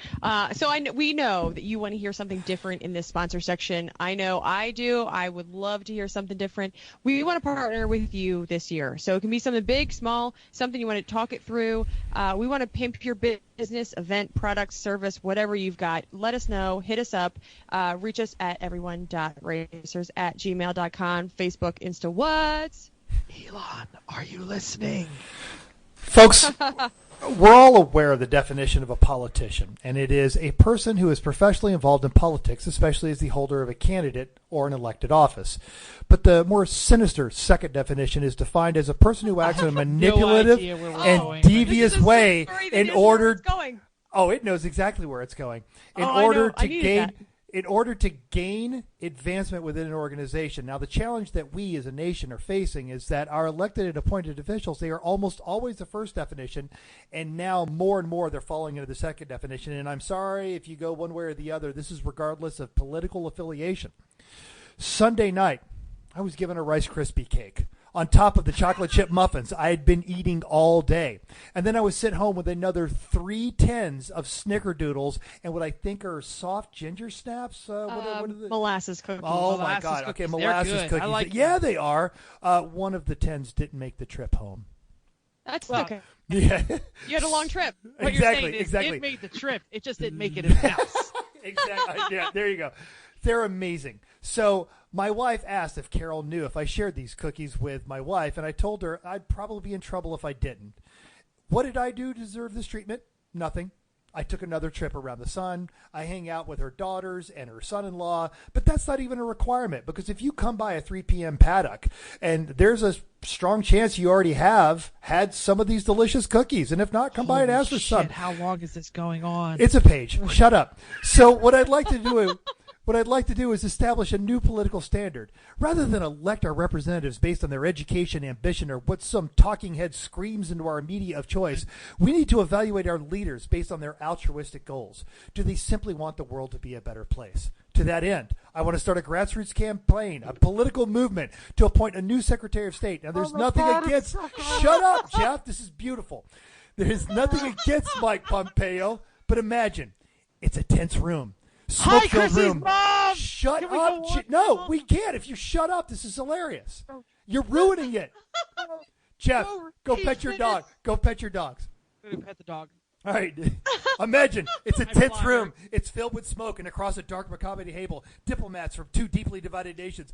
We know that you want to hear something different in this sponsor section. I know I do. I would love to hear something different. We want to partner with you this year. So it can be something big, small, something you want to talk it through. We want to pimp your business, event, product, service, whatever you've got. Let us know. Hit us up. Reach us at everyone.racers@gmail.com. Facebook, Insta, what? Elon, are you listening? Folks, we're all aware of the definition of a politician, and it is a person who is professionally involved in politics, especially as the holder of a candidate or an elected office. But the more sinister second definition is defined as a person who acts in a manipulative and devious way in order. Oh, it knows exactly where it's going. In order to gain advancement within an organization. Now, the challenge that we as a nation are facing is that our elected and appointed officials, they are almost always the first definition, and now more and more they're falling into the second definition. And I'm sorry if you go one way or the other. This is regardless of political affiliation. Sunday night, I was given a Rice Krispie cake on top of the chocolate chip muffins I had been eating all day. And then I was sent home with another 3 tins of Snickerdoodles and what I think are soft ginger snaps. What are the... Molasses cookies. Oh, Molasses my God. cookies. Okay, molasses cookies. I like yeah, they are. One of the 10s didn't make the trip home. That's okay. Yeah. You had a long trip. What Exactly, you're saying is exactly. it made the trip. It just didn't make it in the house. Exactly. Yeah, there you go. They're amazing. So my wife asked if Carol knew if I shared these cookies with my wife, and I told her I'd probably be in trouble if I didn't. What did I do to deserve this treatment? Nothing. I took another trip around the sun. I hang out with her daughters and her son-in-law, but that's not even a requirement, because if you come by a 3 p.m. paddock, and there's a strong chance you already have had some of these delicious cookies, and if not, come by and ask for some. How long is this going on? It's a page. Shut up. So what I'd like to do is establish a new political standard. Rather than elect our representatives based on their education, ambition, or what some talking head screams into our media of choice, we need to evaluate our leaders based on their altruistic goals. Do they simply want the world to be a better place? To that end, I want to start a grassroots campaign, a political movement to appoint a new Secretary of State. Now, there's nothing against... Shut up, Jeff. This is beautiful. There's nothing against Mike Pompeo, but imagine, it's a tense room. Hi, Smoke-filled Chrissy's room. mom! Shut Can we up. go on? No, we can't. If you shut up, this is hilarious. You're ruining it. Jeff, go He's pet your finished. dog. Go pet your dogs. I'm gonna pet the dog. All right. Imagine it's a I'm tense flattered. room. It's filled with smoke, and across a dark macabre table, diplomats from two deeply divided nations.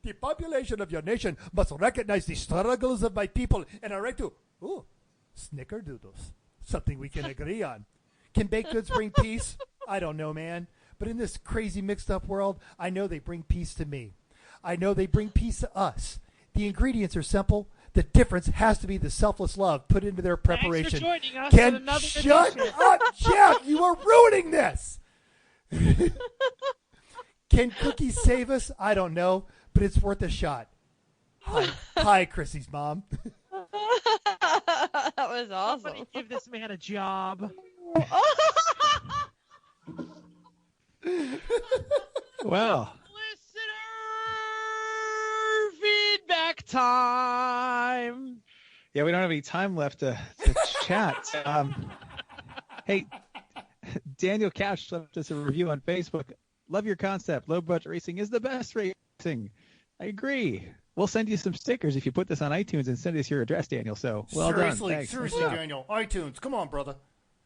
The population of your nation must recognize the struggles of my people and are right to snickerdoodles. Something we can agree on. Can baked goods bring peace? I don't know, man. But in this crazy mixed-up world, I know they bring peace to me. I know they bring peace to us. The ingredients are simple. The difference has to be the selfless love put into their preparation. Thanks for joining us Ken, in another shut edition. up, Jeff! You are ruining this. Can cookies save us? I don't know, but it's worth a shot. Hi, Chrissy's mom. That was awesome. Somebody give this man a job. Well, Listener feedback time. yeah, we don't have any time left to chat. Hey, Daniel Couch left us a review on Facebook. Love your concept. Low budget racing is the best racing. I agree. We'll send you some stickers if you put this on iTunes and send us your address, Daniel. So well seriously, done. Thanks. seriously, Good job. Daniel. iTunes, come on, brother.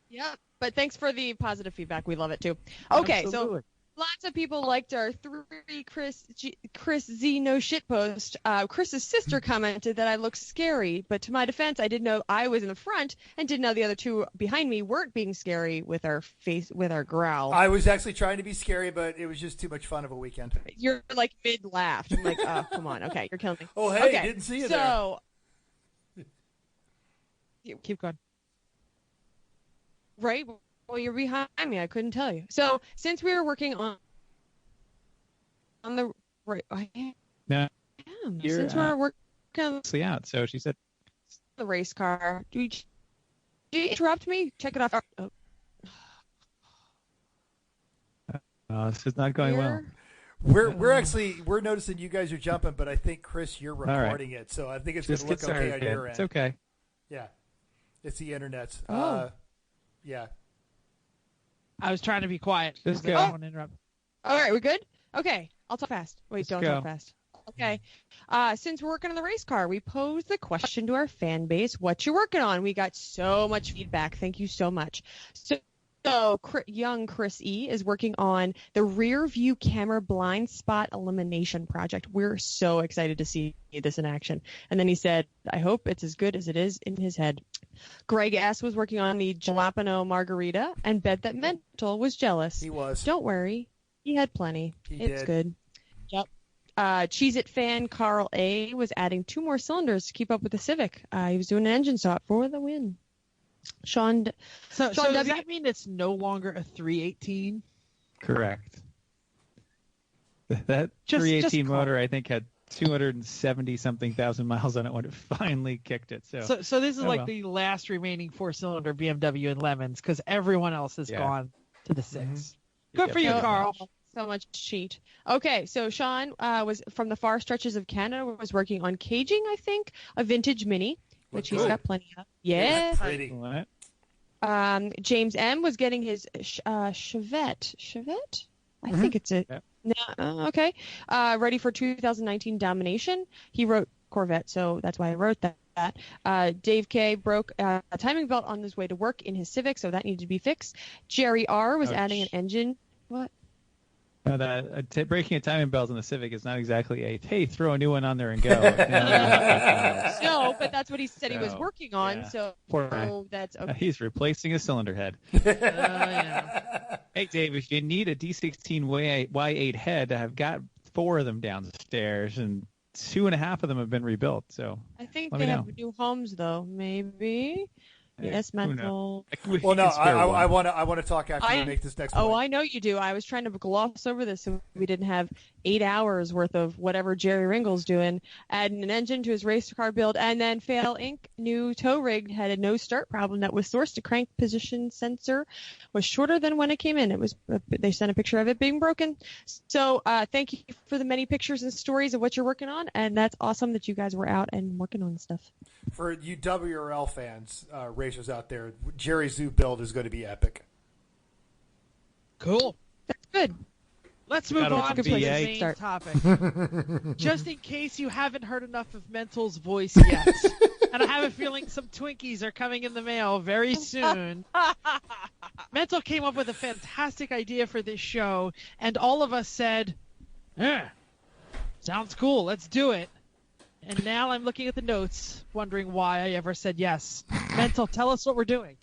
Yeah, but thanks for the positive feedback. We love it too. Okay, Absolutely. so lots of people liked our Chris Z no shit post. Chris's sister commented that I look scary, but to my defense, I didn't know I was in the front and didn't know the other two behind me weren't being scary with our growl. I was actually trying to be scary, but it was just too much fun of a weekend. You're like mid laugh. I'm like, oh, come on. Okay, you're killing me. Oh, hey, okay, didn't see you so, Keep going. right? Well, you're behind me. I couldn't tell you. So since we were working on the right, I No, am. You're, Since we were working on actually out. So she said, the race car, did you interrupt me? Check it off. Oh, this is not going well. here. We're noticing you guys are jumping, but I think Chris, you're right. recording it, so I think it's going Just to look get okay started. on your end. It's okay. Yeah, it's the internet. Oh. Yeah. I was trying to be quiet. Just because go. I don't want to interrupt. All right, we good? Okay, I'll talk fast. Wait, Let's don't go. talk fast. Okay. Since we're working on the race car, we posed the question to our fan base, what you working on? We got so much feedback. Thank you so much. So young Chris E is working on the rear view camera blind spot elimination project. We're so excited to see this in action. And then he said, I hope it's as good as it is in his head. Greg S was working on the jalapeno margarita and bet that Mental was jealous. He was. Don't worry. He had plenty. It's did. good. Yep. Cheez-It fan Carl A was adding 2 more cylinders to keep up with the Civic. He was doing an engine swap for the win. Sean So Sean does W- that mean it's no longer a 318? Correct. That Just 318 call. motor, I think, had 270-something thousand miles on it when it finally kicked it. So So this is Oh, like well. the last remaining 4-cylinder BMW in Lemons because everyone else has Yeah. gone to the 6. Mhm. Good for you, Yep. Carl. So much cheat. Okay, so Sean was from the far stretches of Canada, was working on caging, I think, a vintage Mini, which he's good. got plenty of. Yeah. It's pretty. What? James M was getting his Chevette. Chevette? I think it's a. Yep. No, okay. Ready for 2019 domination. He wrote Corvette, so that's why I wrote that. Dave K broke a timing belt on his way to work in his Civic, so that needed to be fixed. Jerry R was Ouch. adding an engine. What? No, that breaking a timing belt in the Civic is not exactly a, hey, throw a new one on there and go. No, but that's what he said he was So, working on, yeah. so Poor guy. that's okay. He's replacing a cylinder head. Yeah. Hey, Dave, if you need a D16 Y8 head, I've got 4 of them downstairs, and 2.5 of them have been rebuilt. So I think Let they me have know. new homes, though. Maybe. Yes, who knows? mental. We Well, no, can spare one. I want to talk after we make this next Oh, point. I know you do. I was trying to gloss over this so we didn't have 8 hours worth of whatever Jerry Ringle's doing. Adding an engine to his race car build, and then Fail Inc. new tow rig had a no start problem that was sourced to crank position sensor was shorter than when it came in. It was they sent a picture of it being broken. So thank you for the many pictures and stories of what you're working on, and that's awesome that you guys were out and working on stuff. For you WRL fans, racers out there, Jerry's new build is going to be epic. Cool. That's good. Let's move Gotta on to be the a- main Start. topic. Just in case you haven't heard enough of Mental's voice yet. And I have a feeling some Twinkies are coming in the mail very soon. Mental came up with a fantastic idea for this show, and all of us said, sounds cool, let's do it. And now I'm looking at the notes, wondering why I ever said yes. Mental, tell us what we're doing.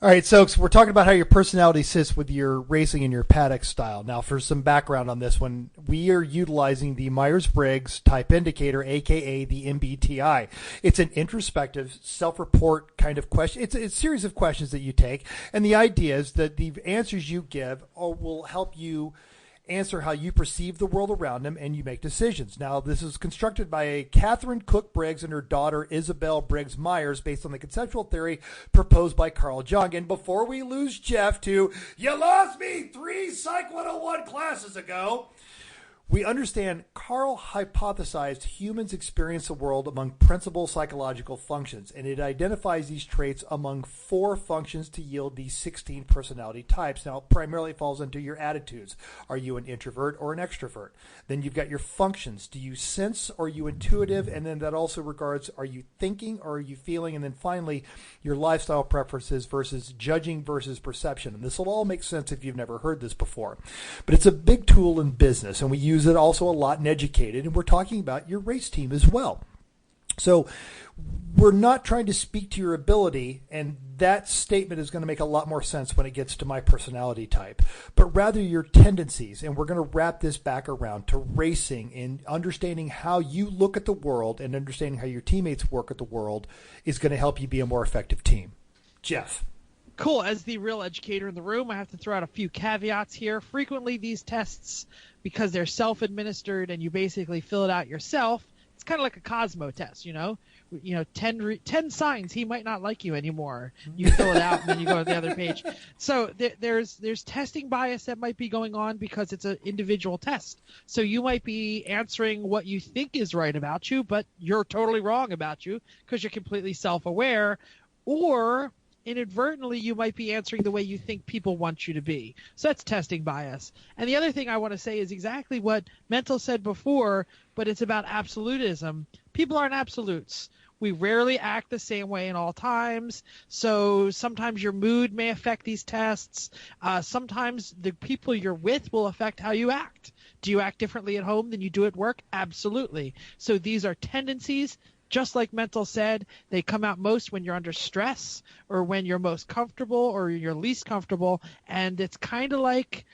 All right, so we're talking about how your personality sits with your racing and your paddock style. Now, for some background on this one, we are utilizing the Meyers Briggs type indicator, a.k.a. the MBTI. It's an introspective, self-report kind of question. It's a series of questions that you take, and the idea is that the answers you give will help you answer how you perceive the world around them, and you make decisions. Now, this is constructed by Catherine Cook Briggs and her daughter Isabel Briggs Myers based on the conceptual theory proposed by Carl Jung. And before we lose Jeff to, you lost me 3 Psych 101 classes ago, we understand Carl hypothesized humans experience the world among principal psychological functions, and it identifies these traits among 4 functions to yield these 16 personality types. Now, it primarily falls into your attitudes. Are you an introvert or an extrovert? Then you've got your functions. Do you sense or are you intuitive? And then that also regards, are you thinking or are you feeling? And then finally, your lifestyle preferences versus judging versus perception. And this will all make sense if you've never heard this before. But it's a big tool in business, and we use it also a lot in educated, and we're talking about your race team as well. So we're not trying to speak to your ability, and that statement is going to make a lot more sense when it gets to my personality type, but rather your tendencies. And we're going to wrap this back around to racing and understanding how you look at the world and understanding how your teammates work at the world is going to help you be a more effective team. Jeff. Cool. As the real educator in the room, I have to throw out a few caveats here. Frequently, these tests, because they're self-administered and you basically fill it out yourself, it's kind of like a Cosmo test, 10 signs he might not like you anymore. You fill it out and then you go to the other page. So there's testing bias that might be going on because it's an individual test. So you might be answering what you think is right about you, but you're totally wrong about you because you're completely self-aware, or inadvertently you might be answering the way you think people want you to be. So that's testing bias. And the other thing I want to say is exactly what Mental said before, but it's about absolutism. People aren't absolutes. We rarely act the same way in all times. So sometimes your mood may affect these tests. Sometimes the people you're with will affect how you act. Do you act differently at home than you do at work? Absolutely. So these are tendencies. Just like Mental said, they come out most when you're under stress or when you're most comfortable or you're least comfortable. And it's kind of like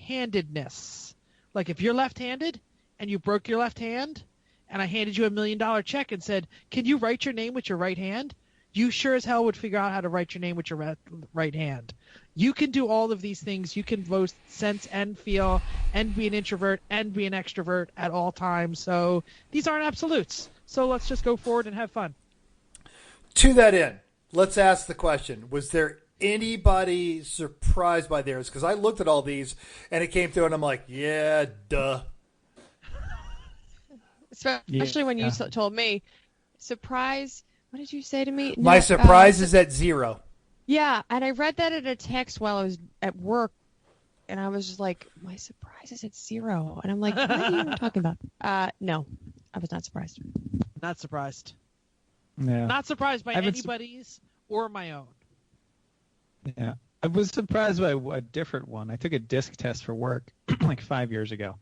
handedness. Like if you're left-handed and you broke your left hand and I handed you $1 million check and said, can you write your name with your right hand? You sure as hell would figure out how to write your name with your right hand. You can do all of these things. You can both sense and feel and be an introvert and be an extrovert at all times. So these aren't absolutes. So let's just go forward and have fun. To that end, let's ask the question. Was there anybody surprised by theirs? Because I looked at all these and it came through and I'm like, yeah, duh. Especially when you told me, surprise. What did you say to me? My surprise is at 0. Yeah, and I read that in a text while I was at work, and I was just like, my surprise is at 0. And I'm like, what are you even talking about? No, I was not surprised. Not surprised. Yeah. Not surprised by anybody's or my own. Yeah. I was surprised by a different one. I took a disc test for work like 5 years ago,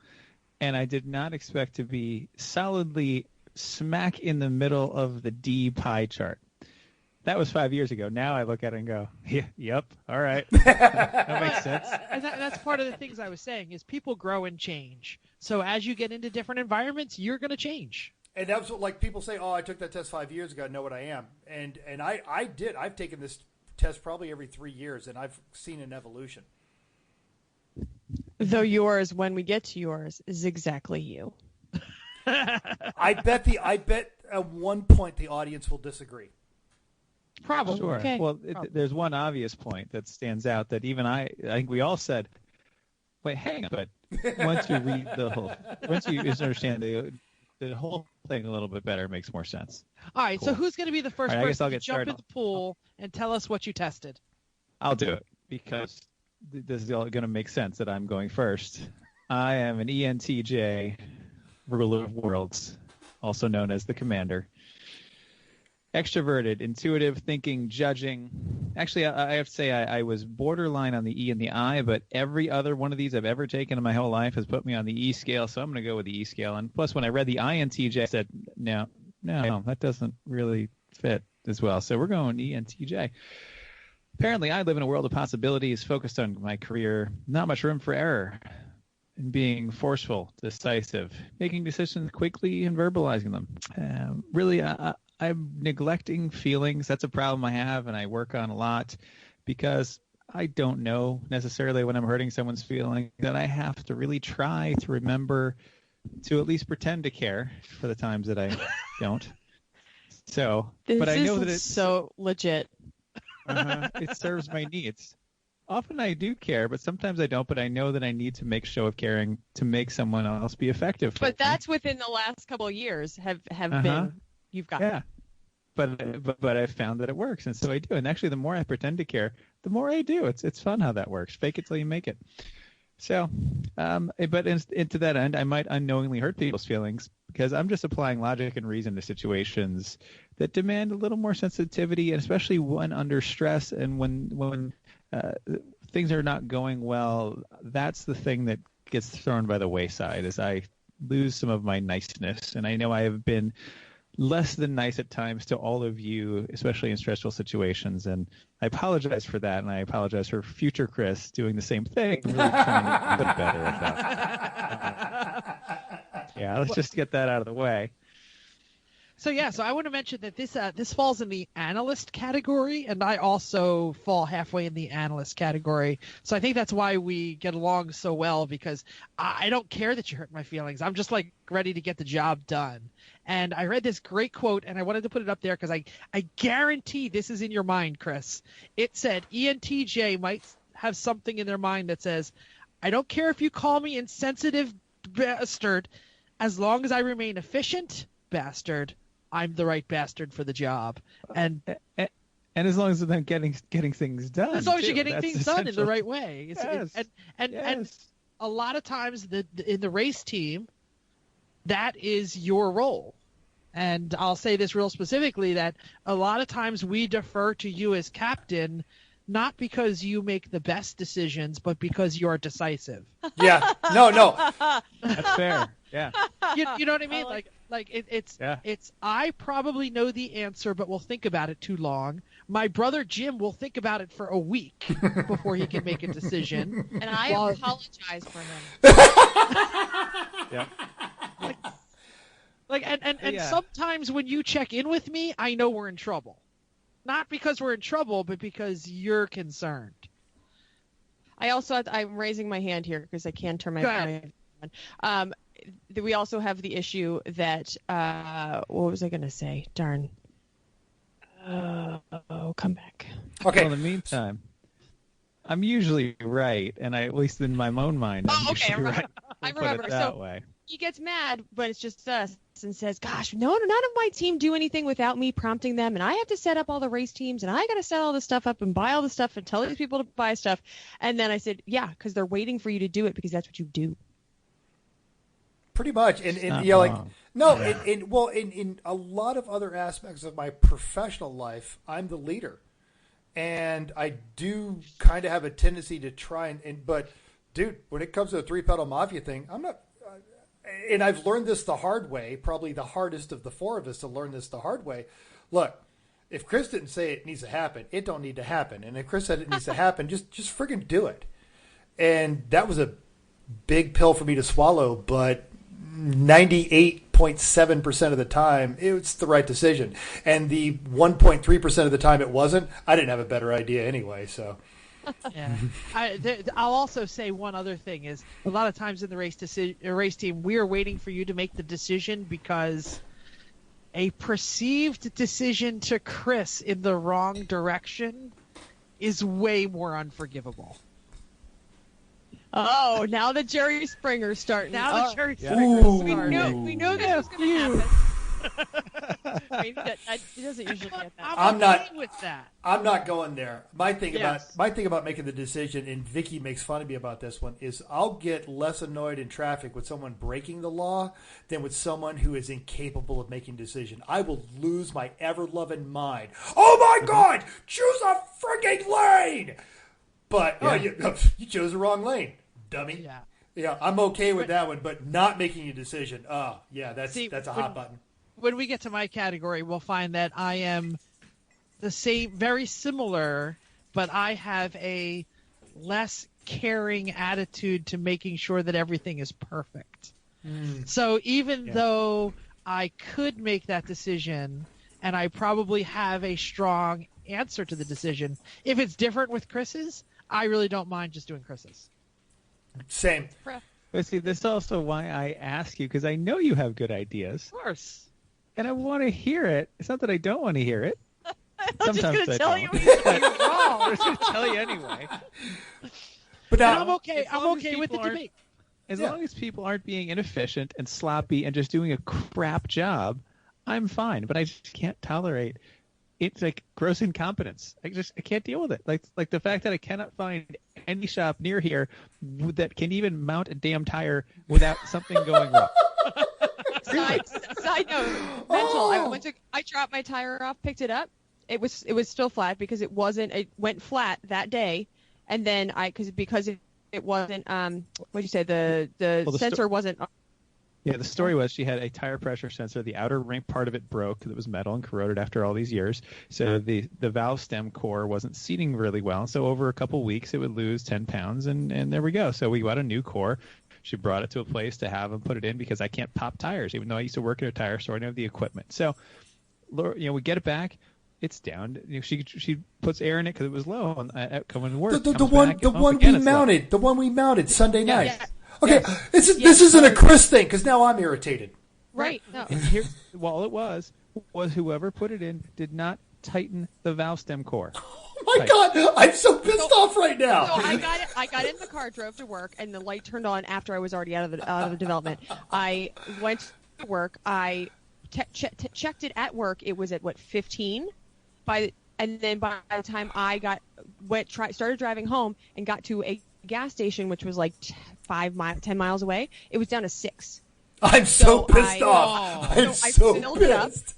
and I did not expect to be solidly smack in the middle of the D pie chart. That was 5 years ago. Now I look at it and go, yeah, yep, all right. That makes sense. And that's part of the things I was saying is people grow and change. So as you get into different environments, you're going to change. And that's what, like, people say, oh, I took that test 5 years ago, I know what I am. And I did. I've taken this test probably every 3 years, and I've seen an evolution. Though yours, when we get to yours, is exactly you. I bet at one point the audience will disagree. Probably. Sure. Okay. Well, there's one obvious point that stands out that even I think we all said, wait, hang on. But once you read once you understand the whole thing a little bit better, it makes more sense. All right. Cool. So who's going to be the first All right, person to get jump started. in the pool and tell us what you tested? I'll do it because this is all going to make sense that I'm going first. I am an ENTJ, ruler of worlds, also known as the commander. extroverted, intuitive, thinking, judging. Actually, I have to say I was borderline on the E and the I, but every other one of these I've ever taken in my whole life has put me on the E scale, so I'm going to go with the E scale. And plus, when I read the INTJ, I said, no, that doesn't really fit as well. So we're going ENTJ. Apparently, I live in a world of possibilities, focused on my career, not much room for error, and being forceful, decisive, making decisions quickly and verbalizing them. Really, I'm neglecting feelings. That's a problem I have, and I work on a lot because I don't know necessarily when I'm hurting someone's feeling, that I have to really try to remember to at least pretend to care for the times that I don't. So, but I know that it's so legit. It serves my needs. Often I do care, but sometimes I don't. But I know that I need to make show of caring to make someone else be effective. But that's within the last couple of years have been. You've got. Yeah. But I've found that it works, and so I do. And actually, the more I pretend to care, the more I do. It's fun how that works. Fake it till you make it. So, but into that end, I might unknowingly hurt people's feelings because I'm just applying logic and reason to situations that demand a little more sensitivity, and especially when under stress and when things are not going well. That's the thing that gets thrown by the wayside as I lose some of my niceness. And I know I have been less than nice at times to all of you, especially in stressful situations. And I apologize for that. And I apologize for future Chris doing the same thing. I'm really trying to get better at that. Yeah, let's just get that out of the way. So I want to mention that this falls in the analyst category, and I also fall halfway in the analyst category. So I think that's why we get along so well, because I don't care that you hurt my feelings. I'm just like ready to get the job done. And I read this great quote, and I wanted to put it up there because I guarantee this is in your mind, Chris. It said ENTJ might have something in their mind that says, I don't care if you call me insensitive bastard, as long as I remain efficient bastard. I'm the right bastard for the job. And as long as I'm getting things done. As long as you're too. getting That's things done in the right way. And a lot of times in the race team, that is your role. And I'll say this real specifically, that a lot of times we defer to you as captain, not because you make the best decisions, but because you're decisive. Yeah. No. That's fair. Yeah. You know what I mean? It's I probably know the answer, but will think about it too long. My brother Jim will think about it for a week before he can make a decision. And I apologize for him. Yeah. And sometimes when you check in with me, I know we're in trouble. Not because we're in trouble, but because you're concerned. I'm raising my hand here because I can turn my on. We also have the issue that what was I going to say? Darn. Come back. Okay. Well, in the meantime, I'm usually right, and at least in my own mind, I'm usually right. I remember. Put it that way. He gets mad when it's just us and says, gosh, none of my team do anything without me prompting them, and I have to set up all the race teams, and I got to set all this stuff up and buy all the stuff and tell these people to buy stuff. And then I said, yeah, because they're waiting for you to do it because that's what you do. Pretty much. And you're like, no, in a lot of other aspects of my professional life, I'm the leader. And I do kind of have a tendency to try but dude, when it comes to the 3-pedal mafia thing, I'm not, and I've learned this the hard way, probably the hardest of the four of us to learn this the hard way. Look, if Chris didn't say it needs to happen, it don't need to happen. And if Chris said it needs to happen, just friggin' do it. And that was a big pill for me to swallow, but 98.7% of the time, it's the right decision. And the 1.3% of the time it wasn't, I didn't have a better idea anyway, so... Yeah, I'll also say one other thing is a lot of times in the race team, we are waiting for you to make the decision because a perceived decision to Chris in the wrong direction is way more unforgivable. Oh, now the Jerry Springer's starting. Now the Jerry Springer's starting. We knew this was going to happen. I mean, that he doesn't usually get that. I'm okay not- with that. I'm not going there. My thing Yes. about making the decision, and Vicky makes fun of me about this one, is I'll get less annoyed in traffic with someone breaking the law than with someone who is incapable of making a decision. I will lose my ever-loving mind. Oh my God! Choose a frigging lane! But you chose the wrong lane, dummy. Yeah. Yeah, I'm okay with that one, but not making a decision. Oh, yeah, that's a hot button. When we get to my category, we'll find that I am the same, very similar, but I have a less caring attitude to making sure that everything is perfect. So even though I could make that decision, and I probably have a strong answer to the decision, if it's different with Chris's, I really don't mind just doing Chris's. Same. But see, this is also why I ask you, because I know you have good ideas, Of course. and I want to hear it. It's not that I don't want to hear it. I'm just going to tell you don't. you're wrong. I'm just going to tell you anyway. But And now, I'm okay. as I'm long as okay with the people aren't- debate. As Yeah. long as people aren't being inefficient and sloppy and just doing a crap job, I'm fine. But I just can't tolerate it's like gross incompetence. I can't deal with it. Like the fact that I cannot find any shop near here that can even mount a damn tire without something going wrong. Side note, mental. I dropped my tire off, picked it up. It was still flat because it went flat that day, and then because it wasn't what'd you say, the sensor wasn't. Yeah, the story was she had a tire pressure sensor. The outer ring part of it broke because it was metal and corroded after all these years. So the valve stem core wasn't seating really well. So over a couple weeks, it would lose 10 pounds, and there we go. So we got a new core. She brought it to a place to have them put it in because I can't pop tires, even though I used to work at a tire store. I don't have the equipment. So, we get it back. It's down. She puts air in it because it was low coming to work. the one we mounted Sunday night. Yeah. Okay, this isn't a Chris thing because now I'm irritated. Right. No. And here, all it was whoever put it in did not tighten the valve stem core. Oh my God, I'm so pissed off right now. So I got in the car, drove to work, and the light turned on after I was already out of the development. I went to work. I checked it at work. It was at 15. And then by the time I started driving home and got to a gas station, which was like 10 miles away, it was down to 6. I'm so pissed off. I'm I so filled it up. pissed.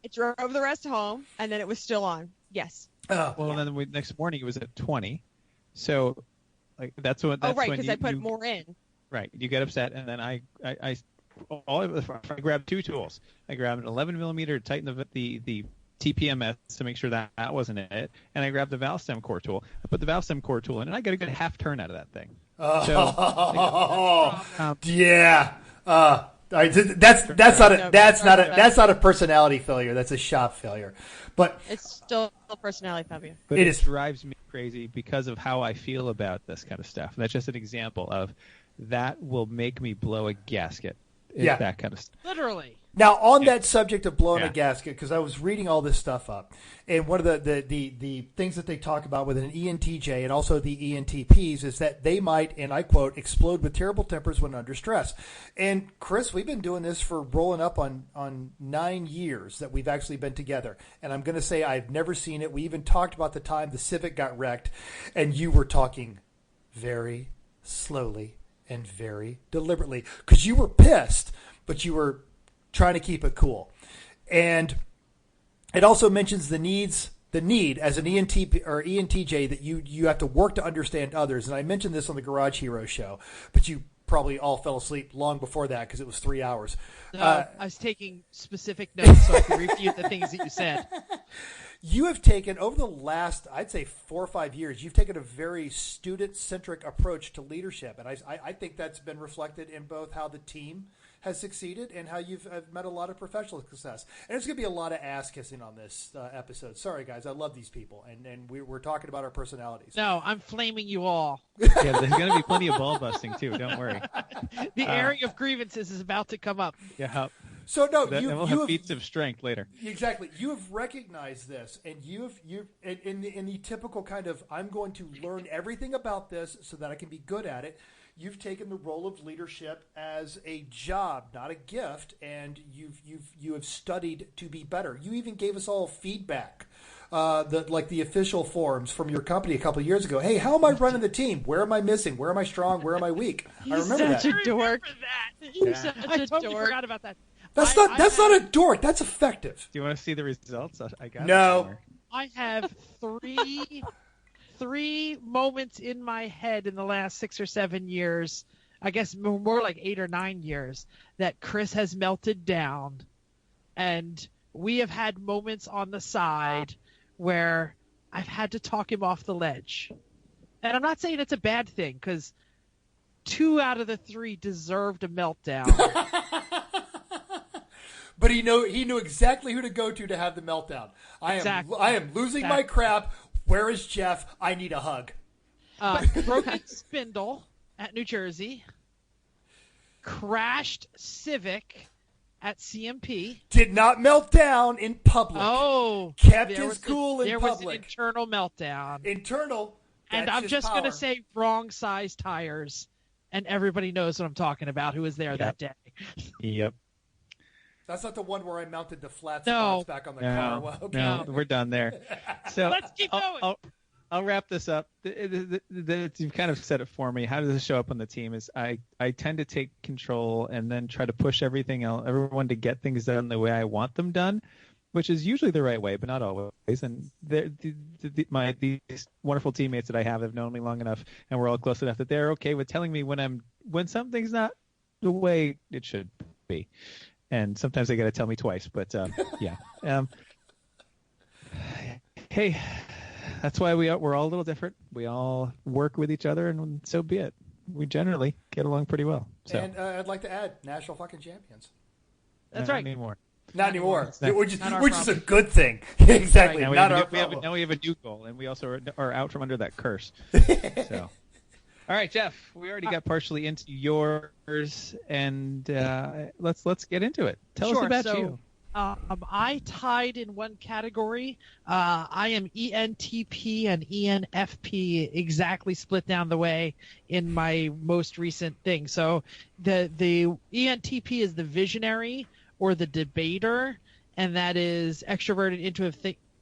It drove the rest home, and then it was still on. Yes. Well, then next morning it was at 20. So, that's when. That's right, when because I put more in. Right, you get upset, and then I grabbed two tools. I grabbed an 11 millimeter to tighten the TPMS to make sure that wasn't it, and I grabbed the valve stem core tool. I put the valve stem core tool in, and I got a good half turn out of that thing. Yeah. That's not a personality failure. That's a shop failure. But It's still a personality failure. But It it is- drives me crazy because of how I feel about this kind of stuff. And that's just an example of that will make me blow a gasket. Yeah. That kind of stuff. Literally. now on that subject of blowing a Yeah. gasket, because I was reading all this stuff up, and one of the things that they talk about with an ENTJ and also the ENTPs is that they might, and I quote, explode with terrible tempers when under stress. And Chris, we've been doing this for rolling up on 9 years that we've actually been together. And I'm going to say I've never seen it. We even talked about the time the Civic got wrecked, and you were talking very slowly and very deliberately because you were pissed, but you were trying to keep it cool. And it also mentions the need as an ENTP or ENTJ that you have to work to understand others. And I mentioned this on the Garage Hero show, but you probably all fell asleep long before that because it was 3 hours. I was taking specific notes so I could refute the things that you said. You have taken, over the last, I'd say 4 or 5 years, you've taken a very student-centric approach to leadership. And I think that's been reflected in both how the team has succeeded and how you've met a lot of professional success. And there's going to be a lot of ass-kissing on this episode. Sorry, guys. I love these people. And we're talking about our personalities. No, I'm flaming you all. Yeah, there's going to be plenty of ball busting, too. Don't worry. The area of grievances is about to come up. Yeah. So, no, And we'll have feats of strength later. Exactly. You have recognized this, and you in the typical kind of I'm going to learn everything about this so that I can be good at it. you've taken the role of leadership as a job, not a gift, and you have studied to be better. You even gave us all feedback, the official forums from your company a couple of years ago. Hey, how am I running the team? Where am I missing? Where am I strong? Where am I weak? I remember that. Such a dork. He's such a totally dork. forgot about that. That's not a dork. That's effective. Do you want to see the results? I got No. it somewhere. I have three moments in my head in the last 6 or 7 years, I guess more like 8 or 9 years, that Chris has melted down, and we have had moments on the side where I've had to talk him off the ledge. And I'm not saying it's a bad thing, because 2 out of the 3 deserved a meltdown. But he knew exactly who to go to have the meltdown. I am losing my crap. Where is Jeff? I need a hug. Broken spindle at New Jersey. Crashed Civic at CMP. Did not melt down in public. Oh. Kept his cool in public. There was an internal meltdown. Internal. And I'm just going to say wrong size tires. And everybody knows what I'm talking about who was there that day. Yep. That's not the one where I mounted the flat spots back on the car. Well, okay. No, we're done there. So let's keep going. I'll wrap this up. You've kind of said it for me. How does this show up on the team? Is I tend to take control and then try to push everyone to get things done the way I want them done, which is usually the right way, but not always. And these wonderful teammates that I have known me long enough, and we're all close enough that they're okay with telling me when something's not the way it should be. And sometimes they got to tell me twice, but yeah. Hey, that's why we're all a little different. We all work with each other, and so be it. We generally get along pretty well. So. And I'd like to add, national fucking champions. That's right. Not anymore. Which is a problem. good thing. Exactly. Now Not our problem. now we have a new goal, and we also are out from under that curse. So. All right, Jeff, we already got partially into yours, and let's get into it. Tell us about you. I tied in one category. I am ENTP and ENFP exactly split down the way in my most recent thing. So the ENTP is the visionary or the debater, and that is extroverted,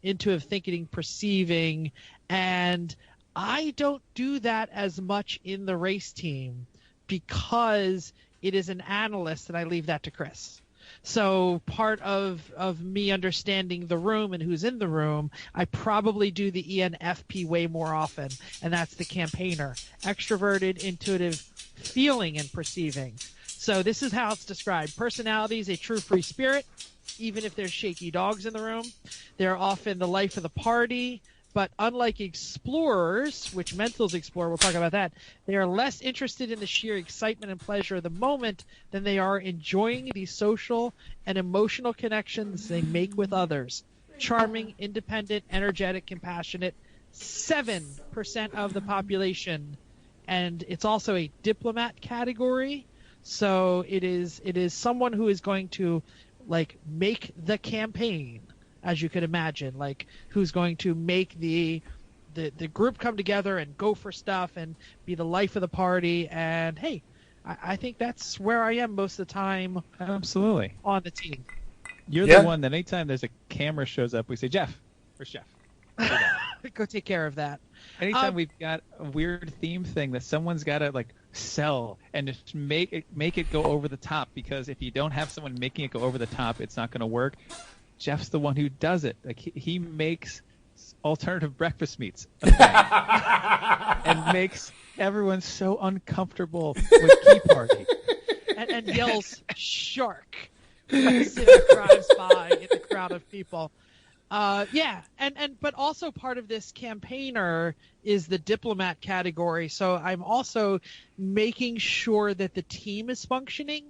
intuitive thinking, perceiving, and I don't do that as much in the race team because it is an analyst, and I leave that to Chris. So part of me understanding the room and who's in the room, I probably do the ENFP way more often, and that's the campaigner. Extroverted, intuitive, feeling and perceiving. So this is how it's described. Personality is a true free spirit, even if there's shaky dogs in the room. They're often the life of the party. But unlike explorers, which mentals explore, we'll talk about that, they are less interested in the sheer excitement and pleasure of the moment than they are enjoying the social and emotional connections they make with others. Charming, independent, energetic, compassionate, 7% of the population. And it's also a diplomat category. So it is someone who is going to make the campaign, as you could imagine, who's going to make the group come together and go for stuff and be the life of the party. And hey, I think that's where I am most of the time. Absolutely. On the team. You're the one that anytime there's a camera shows up, we say, Jeff, where's Jeff? Go take care of that. Anytime we've got a weird theme thing that someone's got to sell and just make it go over the top, because if you don't have someone making it go over the top, it's not going to work. Jeff's the one who does it. He makes alternative breakfast meats a thing and makes everyone so uncomfortable with Key Party. And yells shark as Civic drives by in the crowd of people. But also part of this campaigner is the diplomat category. So I'm also making sure that the team is functioning.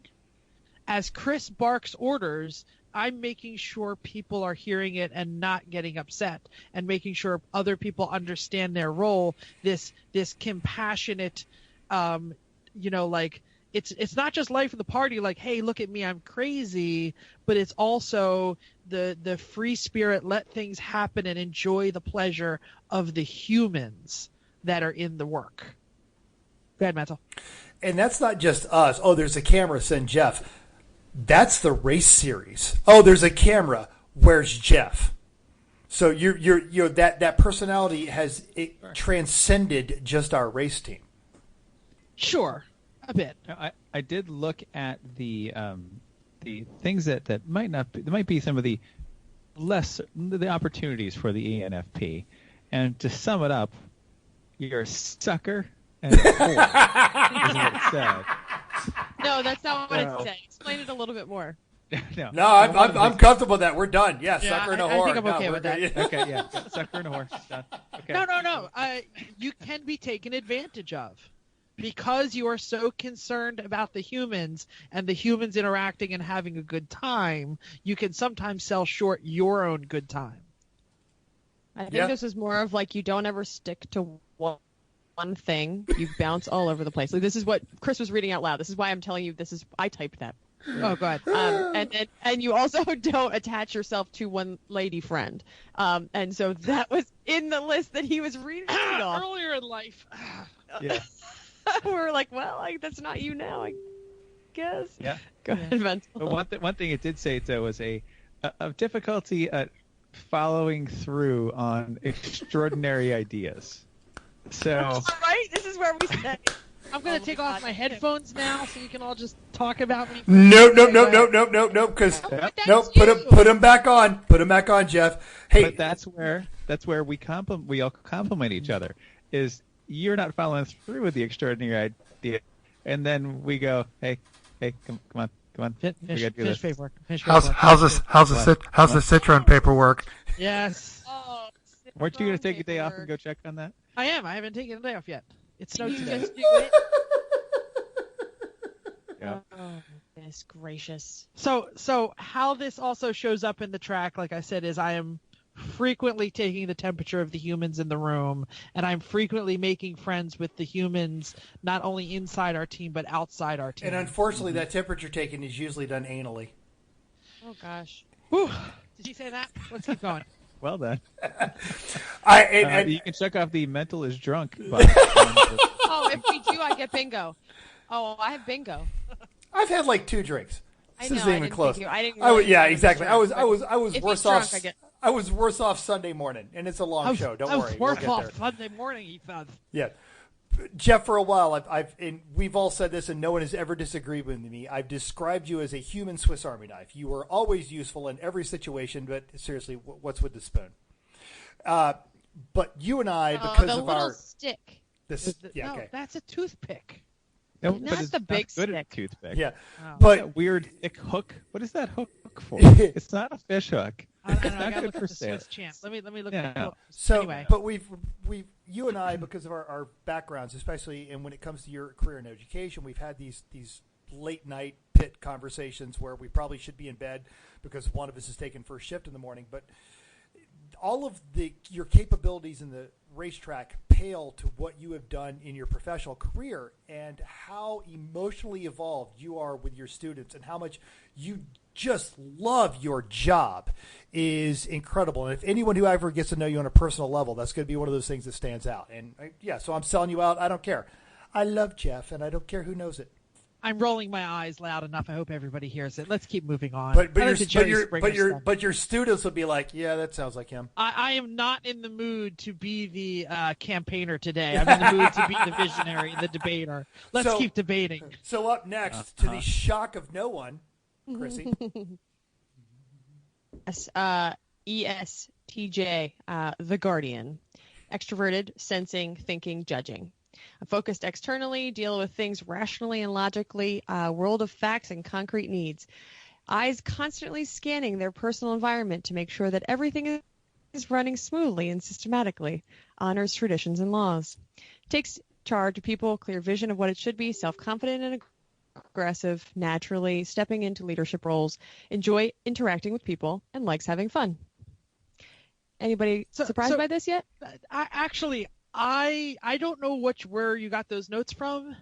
As Chris barks orders, I'm making sure people are hearing it and not getting upset, and making sure other people understand their role. This compassionate, it's not just life of the party, hey, look at me, I'm crazy, but it's also the free spirit, let things happen and enjoy the pleasure of the humans that are in the work. Bad mental. And that's not just us. Oh, there's a camera. Send Jeff. That's the race series. Oh, there's a camera. Where's Jeff? So you're that personality has transcended just our race team. Sure, a bit. I did look at the things that might be some of the opportunities for the ENFP, and to sum it up, you're a sucker and a whore, is what it said. No, that's not what it said. Explain it a little bit more. No, I'm comfortable with that. We're done. Yeah, sucker and a whore. I think I'm okay with that. Okay, yeah, sucker and a whore. Done. Okay. No. You can be taken advantage of. Because you are so concerned about the humans and the humans interacting and having a good time, you can sometimes sell short your own good time. I think this is more of like you don't ever stick to one thing. You bounce all over the place. Like, this is what Chris was reading out loud. This is why I'm telling you I typed that. Oh, go ahead. And you also don't attach yourself to one lady friend. And so that was in the list that he was reading off. Earlier in life. Yeah. We're like, well, that's not you now, I guess. Yeah. Go ahead, Vince. But one thing it did say, though, was a difficulty at following through on extraordinary ideas. So. All right, this is where we stay. I'm going to take off my headphones now so you can all just talk about me. Nope. Because put them back on. Put them back on, Jeff. Hey, but that's where we all compliment each other. Is you're not following through with the extraordinary idea, and then we go, hey, come on, Finish paperwork. How's the Citron paperwork? Yes. Oh, weren't you going to take a day off and go check on that? I am. I haven't taken a day off yet. It snowed today. Just do it. Yeah. Oh, goodness gracious. So how this also shows up in the track, like I said, is I am frequently taking the temperature of the humans in the room, and I'm frequently making friends with the humans, not only inside our team, but outside our team. And unfortunately, that temperature taking is usually done anally. Oh, gosh. Whew. Did you say that? Let's keep going. Well done. You can check off the mental is drunk. Oh, if we do, I get bingo. Oh, I have bingo. I've had like 2 drinks. This isn't even close. Yeah, exactly. I was if worse drunk, off. I was worse off Sunday morning, and it's a long show. Don't worry. I was worse off Sunday morning, Ethan. Yeah. Jeff, for a while, we've all said this, and no one has ever disagreed with me. I've described you as a human Swiss Army knife. You are always useful in every situation, but seriously, what's with the spoon? But you and I, because the of little our stick. okay. That's a toothpick. No, Not but it's the big not good stick. at toothpick. Yeah, Oh. but That weird thick hook. What is that hook for? It's not a fish hook. I don't know. It's I not gotta good look for at the sale. Swiss champ. Let me look Yeah. at it. So, Anyway. but you and I, because of our backgrounds, especially, and when it comes to your career and education, we've had these late night pit conversations where we probably should be in bed because one of us is taking first shift in the morning. But all of your capabilities in the racetrack pale to what you have done in your professional career, and how emotionally evolved you are with your students, and how much you just love your job is incredible. And if anyone who ever gets to know you on a personal level, that's going to be one of those things that stands out. And so I'm selling you out. I don't care. I love Jeff, and I don't care who knows it. I'm rolling my eyes loud enough. I hope everybody hears it. Let's keep moving on. But your students will be like, yeah, that sounds like him. I am not in the mood to be the campaigner today. I'm in the mood to be the visionary, the debater. Let's keep debating. So up next, to the shock of no one, Chrissy. Yes, ESTJ, the Guardian. Extroverted, sensing, thinking, judging. Focused externally, deal with things rationally and logically, world of facts and concrete needs. Eyes constantly scanning their personal environment to make sure that everything is running smoothly and systematically. Honors traditions and laws. Takes charge of people, clear vision of what it should be, self-confident and aggressive, naturally, stepping into leadership roles, enjoy interacting with people, and likes having fun. Anybody surprised by this yet? I don't know where you got those notes from.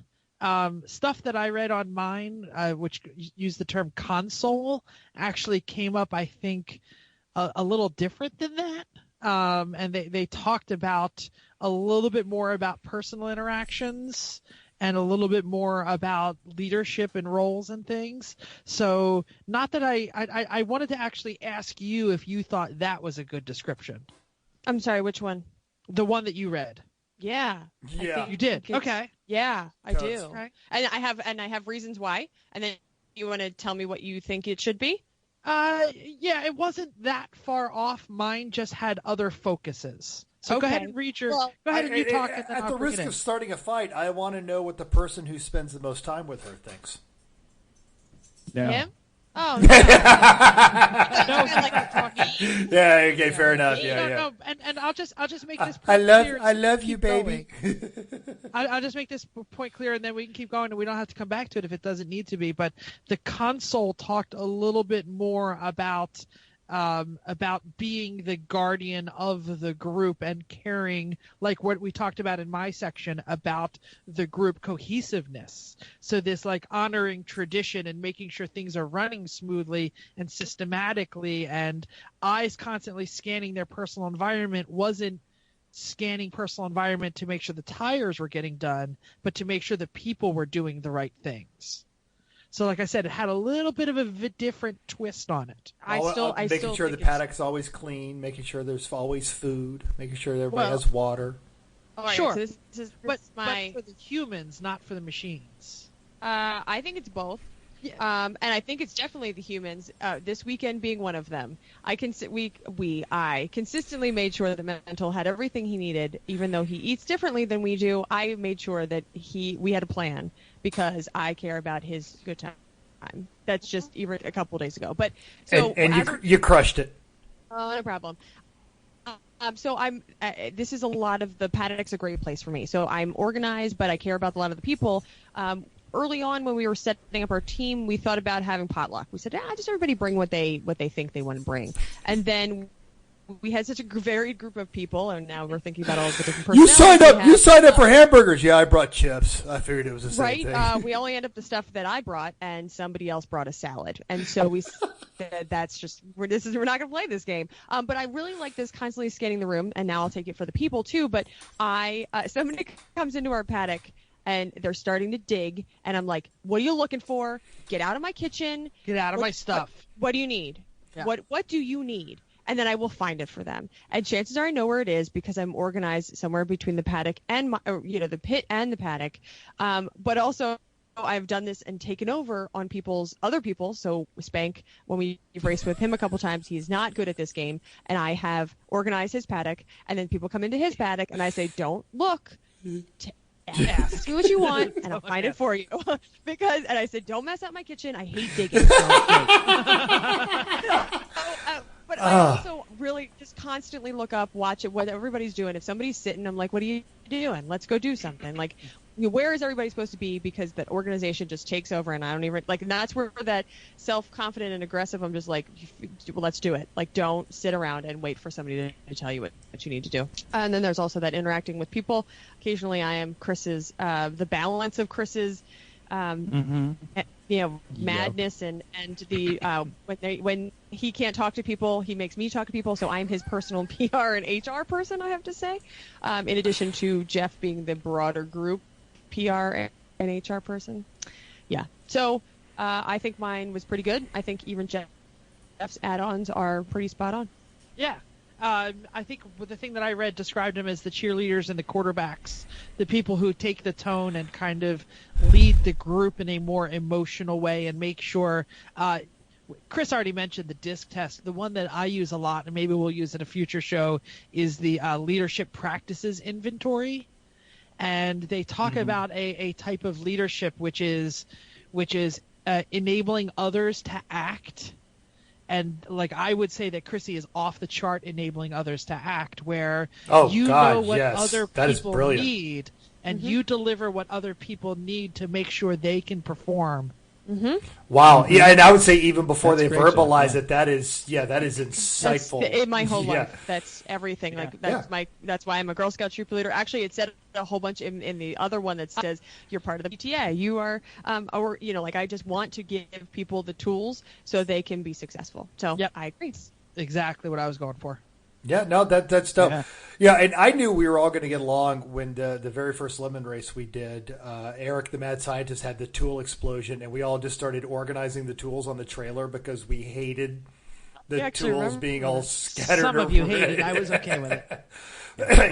Stuff that I read on mine, which used the term console, actually came up, I think, a little different than that. And they talked about a little bit more about personal interactions and a little bit more about leadership and roles and things. So not that I wanted to actually ask you if you thought that was a good description. I'm sorry, which one? The one that you read. Yeah. Yeah. You did. Okay. Yeah, I do. Okay. And I have reasons why. And then you want to tell me what you think it should be? Yeah, it wasn't that far off. Mine just had other focuses. So go ahead and read your. Go ahead and you talk. And then At I'll the bring risk it in. of starting a fight, I want to know what the person who spends the most time with her thinks. No. Him? Oh, no. No, he's not talking. Yeah. Okay. Fair enough. Yeah. No, and I'll just make this. I point love clear I and love keep you, baby. I'll just make this point clear, and then we can keep going, and we don't have to come back to it if it doesn't need to be. But the console talked a little bit more about being the guardian of the group and caring, like what we talked about in my section about the group cohesiveness. So this like honoring tradition and making sure things are running smoothly and systematically, and eyes constantly scanning their personal environment wasn't scanning personal environment to make sure the tires were getting done, but to make sure the people were doing the right things. So, like I said, it had a little bit of a different twist on it. Making sure the paddock's always clean, making sure there's always food, making sure everybody has water. All right, Sure. so this is But my. for the humans, not for the machines. I think it's both. Yeah. And I think it's definitely the humans. This weekend being one of them. I consistently made sure that Mental had everything he needed, even though he eats differently than we do. I made sure that we had a plan because I care about his good time. That's just even a couple days ago. But so and you crushed it. Oh, no problem. So I'm. This is a lot of the paddock's a great place for me. So I'm organized, but I care about a lot of the people. Early on, when we were setting up our team, we thought about having potluck. We said, just everybody bring what they think they want to bring, and then we had such a varied group of people, and now we're thinking about all the different personalities. You signed up for hamburgers. Yeah, I brought chips. I figured it was the same thing. We only end up the stuff that I brought, and somebody else brought a salad, and so we said that's just we're not going to play this game. But I really like this constantly scanning the room, and now I'll take it for the people too. But somebody comes into our paddock and they're starting to dig, and I'm like, what are you looking for? Get out of my kitchen. Get out of my stuff. What do you need? Yeah. What do you need? And then I will find it for them. And chances are I know where it is because I'm organized somewhere between the paddock and the pit and the paddock. But also I've done this and taken over on other people. So Spank, when we raced with him a couple times, he's not good at this game. And I have organized his paddock, and then people come into his paddock and I say, don't look. Ask me what you want, and I'll find it for you. And I said, don't mess up my kitchen. I hate digging. But I also really just constantly look up, watch it, what everybody's doing. If somebody's sitting, I'm like, what are you doing? Let's go do something. Like, where is everybody supposed to be? Because that organization just takes over, and I don't even and that's where that self-confident and aggressive. I'm just like, well, let's do it. Like, don't sit around and wait for somebody to tell you what you need to do. And then there's also that interacting with people. Occasionally, I am Chris's, the balance of Chris's, madness and the when he can't talk to people, he makes me talk to people. So I'm his personal PR and HR person, I have to say. In addition to Jeff being the broader group PR and HR person. Yeah. So I think mine was pretty good. I think even Jeff's add-ons are pretty spot on. Yeah. I think the thing that I read described them as the cheerleaders and the quarterbacks, the people who take the tone and kind of lead the group in a more emotional way and make sure. Chris already mentioned the disc test. The one that I use a lot, and maybe we'll use in a future show, is the leadership practices inventory. And they talk about a type of leadership which is enabling others to act. And like I would say that Chrissy is off the chart enabling others to act, where know what other people need, and you deliver what other people need to make sure they can perform. Mm-hmm. Wow. Yeah, and I would say even before they verbalize it, that is insightful. In my whole life, that's everything. Like that's why I'm a Girl Scout troop leader. Actually, it said a whole bunch in the other one that says you're part of the MBTI. You are, I just want to give people the tools so they can be successful. So I agree. Exactly what I was going for. Yeah, no, that's dope. Yeah. Yeah, and I knew we were all going to get along when the very first lemon race we did. Eric, the mad scientist, had the tool explosion, and we all just started organizing the tools on the trailer because we hated the tools being all scattered. Some of you hated. I was okay with it.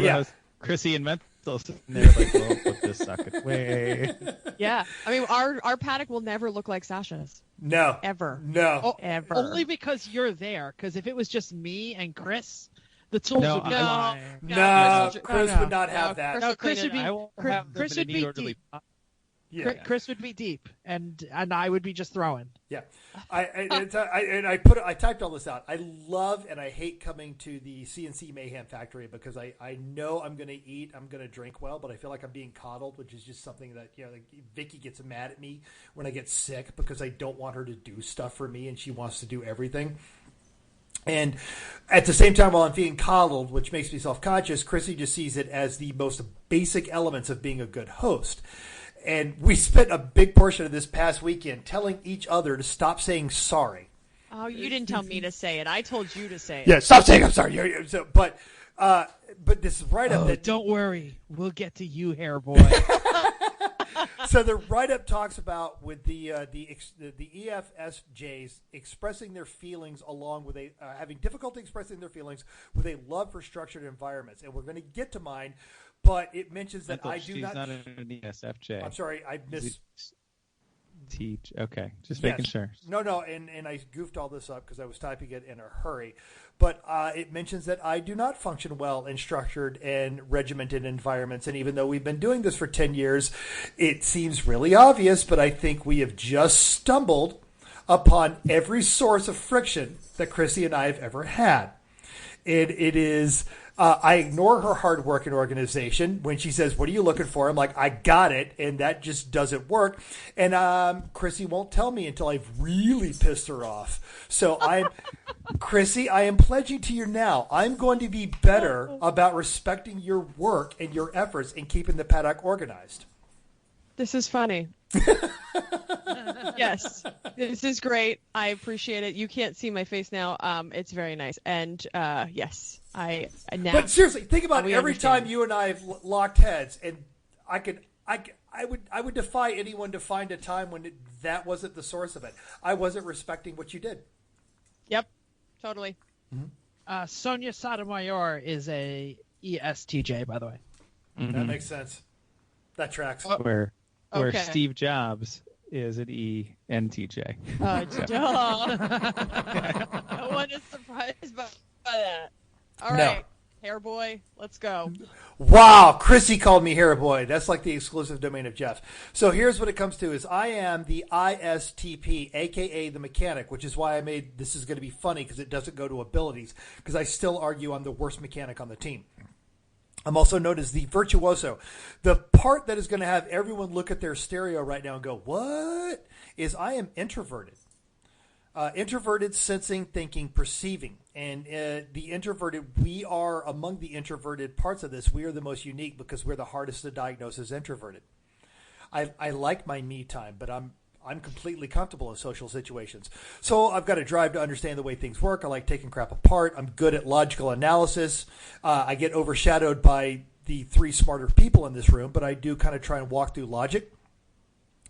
Yeah. Chrissy and Mental sitting there like, well, put this sucker away. Yeah. I mean, our paddock will never look like Sasha's. No. Ever. No. Oh, Ever. only because you're there. Because if it was just me and Chris, the tools No, would be No. flying. No, Chris- Chris no, would not no, have that. Chris- No, Chris clean would it be. I will Chris- have them Chris in a would be neat orderly deep. Yeah. Chris would be deep, and I would be just throwing. Yeah, I typed all this out. I love and I hate coming to the CNC Mayhem Factory because I know I'm going to eat, I'm going to drink well, but I feel like I'm being coddled, which is just something that like Vicky gets mad at me when I get sick because I don't want her to do stuff for me and she wants to do everything. And at the same time, while I'm being coddled, which makes me self-conscious, Chrissy just sees it as the most basic elements of being a good host. And we spent a big portion of this past weekend telling each other to stop saying sorry. Oh, you didn't tell me to say it. I told you to say it. Yeah, stop saying I'm sorry. So, but this write-up that Don't worry, we'll get to you, hair boy. so the write-up talks about with the EFSJs expressing their feelings along with having difficulty expressing their feelings with a love for structured environments, and we're going to get to mine. But it mentions that I do She's not. not an ESFJ. I'm sorry, I missed. Teach. Okay, just Yes. making sure. No, and I goofed all this up because I was typing it in a hurry. But it mentions that I do not function well in structured and regimented environments. And even though we've been doing this for 10 years, it seems really obvious, but I think we have just stumbled upon every source of friction that Chrissy and I have ever had. It is... I ignore her hard work and organization. When she says, "What are you looking for?" I'm like, "I got it," and that just doesn't work. And Chrissy won't tell me until I've really pissed her off. So Chrissy, I am pledging to you now. I'm going to be better about respecting your work and your efforts in keeping the paddock organized. This is funny. Yes, this is great. I appreciate it. You can't see my face now. It's very nice. And yes, I now. But seriously, think about we every understand. time you and I have locked heads, and I would defy anyone to find a time when that wasn't the source of it. I wasn't respecting what you did. Yep, totally. Sonia Sotomayor is a ESTJ, by the way. That makes sense. That tracks. Where Okay. Steve Jobs is an ENTJ. Duh. No one is surprised by that. All No. right, hair boy, let's go. Wow, Chrissy called me Hair Boy. That's like the exclusive domain of Jeff. So here's what it comes to: is I am the ISTP, aka the mechanic, which is why I made this is going to be funny because it doesn't go to abilities. Because I still argue I'm the worst mechanic on the team. I'm also known as the virtuoso. The part that is going to have everyone look at their stereo right now and go, "What?" is I am introverted. Introverted, sensing, thinking, perceiving. And the introverted, we are among the introverted parts of this. We are the most unique because we're the hardest to diagnose as introverted. I like my me time, but I'm completely comfortable in social situations. So I've got to drive to understand the way things work. I like taking crap apart. I'm good at logical analysis. I get overshadowed by the three smarter people in this room, but I do kind of try and walk through logic.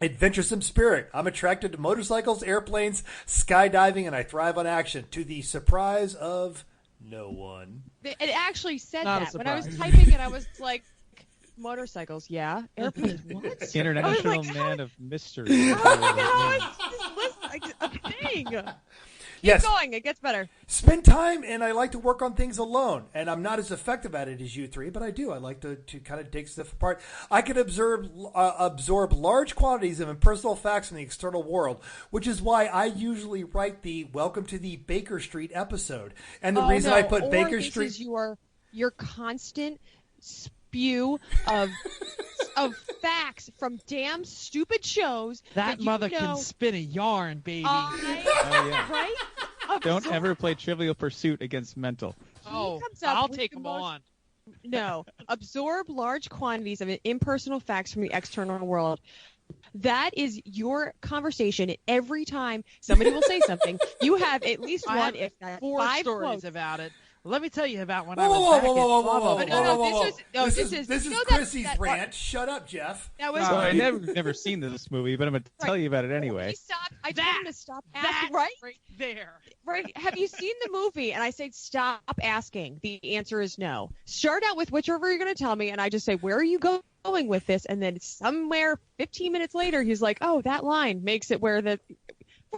Adventuresome spirit. I'm attracted to motorcycles, airplanes, skydiving, and I thrive on action, to the surprise of no one. It actually said Not a that. When I was surprise. typing it, I was like, motorcycles, yeah. Airplanes, what? International I was like, Man of Mystery. Oh, no, it's just a thing. Yes. Keep going. It gets better. Spend time, and I like to work on things alone. And I'm not as effective at it as you three, but I do. I like to kind of dig stuff apart. I can absorb large quantities of impersonal facts from the external world, which is why I usually write the Welcome to the Baker Street episode. And the reason I put Baker Street... Is your constant spew of facts from damn stupid shows That you mother know, can spin a yarn, baby. Oh, yeah. Right? Don't Absorb- ever play Trivial Pursuit against Mental. Oh, comes up I'll with take the them most- on. No. Absorb large quantities of impersonal facts from the external world. That is your conversation. Every time somebody will say something, you have at least I one, have if not 4 5 stories quotes. about it. Let me tell you about when Whoa, I was whoa, back whoa, in whoa, whoa, Slava. whoa, No, whoa, no, whoa, whoa. this This is is you know Chrissy's that rant. Shut up, Jeff. That was So I never seen this movie, but I'm gonna tell you about it anyway. He stopped. I told That- him to stop That asking. Right? there. Right. Have you seen the movie? And I say, stop asking. The answer is no. Start out with whichever you're going to tell me. And I just say, where are you going with this? And then somewhere 15 minutes later, he's like, oh, that line makes it where the.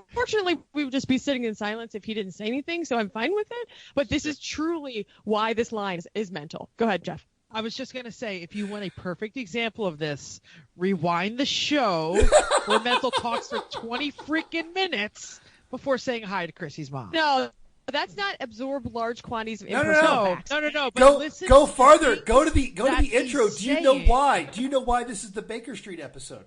Fortunately, we would just be sitting in silence if he didn't say anything. So I'm fine with it. But this is truly why this line is mental. Go ahead, Jeff. I was just going to say, if you want a perfect example of this, rewind the show where Mental talks for 20 freaking minutes before saying hi to Chrissy's mom. No, that's not absorb large quantities of No, no, impersonal no. facts. No. But Go listen go to farther. things Go to the that intro. he's Do you know saying. why? Do you know why this is the Baker Street episode?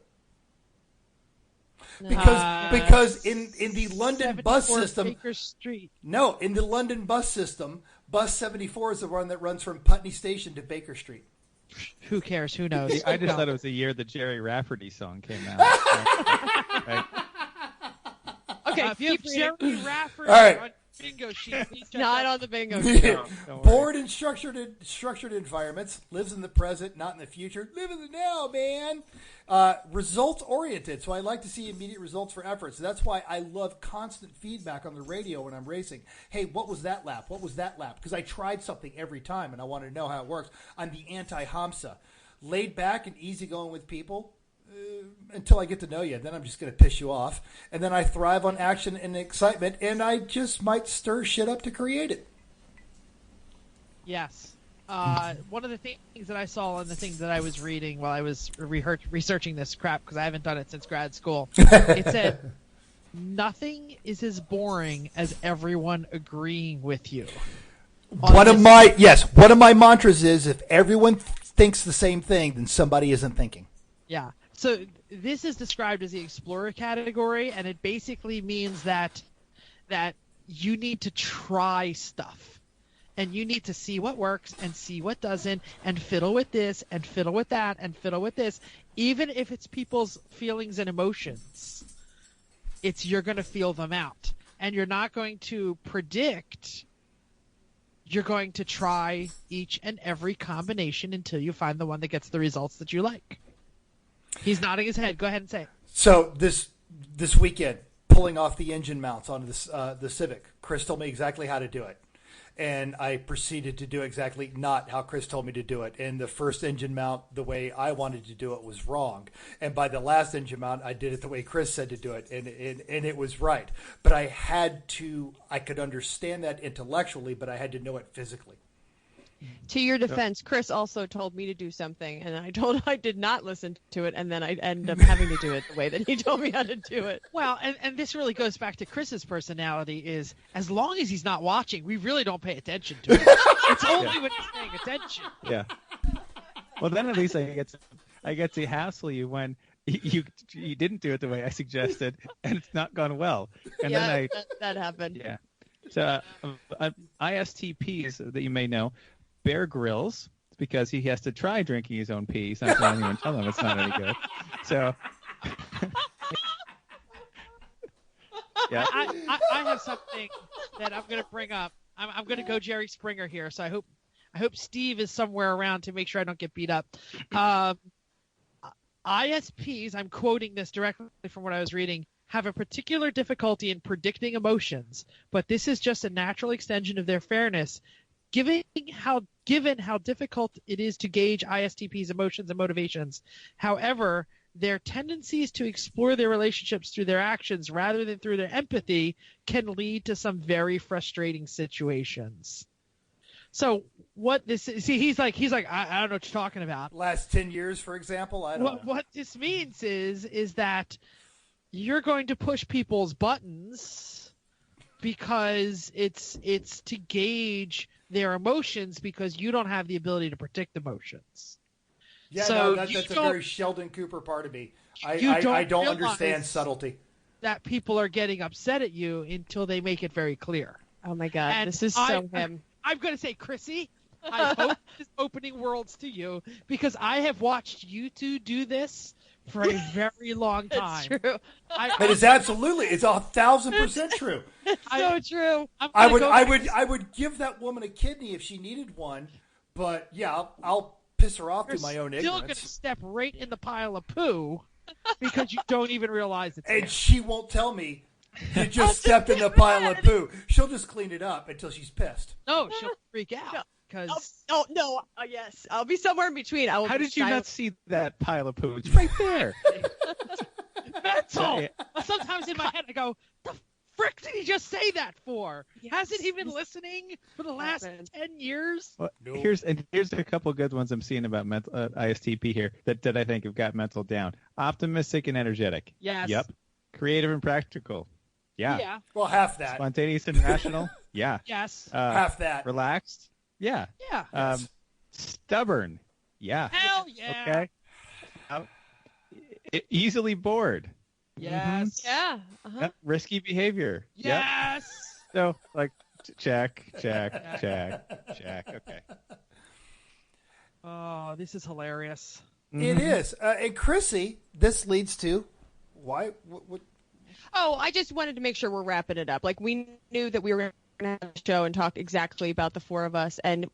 Because in the London bus 74 system, Baker Street. no, in the London bus system, bus 74 is the one that runs from Putney Station to Baker Street. Who cares? Who knows? I just thought it was the year the Jerry Rafferty song came out. Right? Okay, if you have keep reading. Jeremy Rafferty All right. on bingo sheet, please check Not that. on the bingo sheet. Don't worry. Bored and structured environments, lives in the present, not in the future. Live in the now, man. Results oriented, so I like to see immediate results for efforts. So that's why I love constant feedback on the radio when I'm racing. Hey, what was that lap? What was that lap? Because I tried something every time and I want to know how it works. I'm the anti-Hamsa. Laid back and easygoing with people. Until I get to know you, then I'm just going to piss you off. And then I thrive on action and excitement, and I just might stir shit up to create it. Yes. One of the things that I saw and the things that I was reading while I was researching this crap, because I haven't done it since grad school, it said, nothing is as boring as everyone agreeing with you. One of my mantras is, if everyone thinks the same thing, then somebody isn't thinking. Yeah. So this is described as the explorer category, and it basically means that you need to try stuff, and you need to see what works and see what doesn't, and fiddle with this and fiddle with that and fiddle with this, even if it's people's feelings and emotions. You're going to feel them out, and you're not going to predict. You're going to try each and every combination until you find the one that gets the results that you like. He's nodding his head. Go ahead and say it. So this weekend, pulling off the engine mounts onto the Civic, Chris told me exactly how to do it. And I proceeded to do exactly not how Chris told me to do it. And the first engine mount, the way I wanted to do it, was wrong. And by the last engine mount, I did it the way Chris said to do it, and it was right. But I could understand that intellectually, but I had to know it physically. To your defense, Chris also told me to do something, and I did not listen to it, and then I ended up having to do it the way that he told me how to do it. Well, and this really goes back to Chris's personality is, as long as he's not watching, we really don't pay attention to it. It's only when he's paying attention. Yeah. Well, then at least I get to hassle you when you didn't do it the way I suggested, and it's not gone well. And yeah, then that happened. Yeah. So ISTPs that you may know, Bear Grylls, because he has to try drinking his own pee. He's not letting anyone tell him it's not any good. So, yeah. I have something that I'm going to bring up. I'm going to go Jerry Springer here, so I hope Steve is somewhere around to make sure I don't get beat up. ISPs, I'm quoting this directly from what I was reading, have a particular difficulty in predicting emotions, but this is just a natural extension of their fairness. Given how difficult it is to gauge ISTP's emotions and motivations, however, their tendencies to explore their relationships through their actions rather than through their empathy can lead to some very frustrating situations. So what this is, see, he's like, I don't know what you're talking about. Last 10 years, for example, I don't know. What this means is that you're going to push people's buttons because it's to gauge their emotions, because you don't have the ability to predict emotions. Yeah, so no, that's a very Sheldon Cooper part of me. I don't understand subtlety. That people are getting upset at you until they make it very clear. Oh my God, And this is so him. I'm going to say, Chrissy, I hope this is opening worlds to you, because I have watched you two do this for a very long That's time. true. It is absolutely. It's 1,000% true. So true. I would give that woman a kidney if she needed one, but yeah, I'll piss her off through my own You're still ignorance. going to step right in the pile of poo because you don't even realize it's And there. she won't tell me you just stepped in the pile of poo. She'll just clean it up until she's pissed. No, she'll freak out because Oh no! Yes, I'll be somewhere in between. I will. How be did you silent. not see that pile of poo? It's right there. mental. Sometimes in my head I go, the frick did he just say that for? Yes. Hasn't he been listening for the last Happened. 10 years? Well, Nope. here's a couple good ones I'm seeing about mental ISTP here that I think have got mental down. Optimistic and energetic. Yes. Yep. Creative and practical. Yeah. Yeah. Well, half that. Spontaneous and rational. Yeah. Yes. Half that. Relaxed. Yeah. Yeah. Yes. Stubborn. Yeah. Hell yeah. Okay. Easily bored. Yes. Yeah. Uh-huh. Yep. Risky behavior. Yep. Yes. So like check. Okay. Oh, this is hilarious. It is. And Chrissy, this leads to why? What? Oh, I just wanted to make sure we're wrapping it up. Like, we knew that we were going to have a show and talk exactly about the four of us, and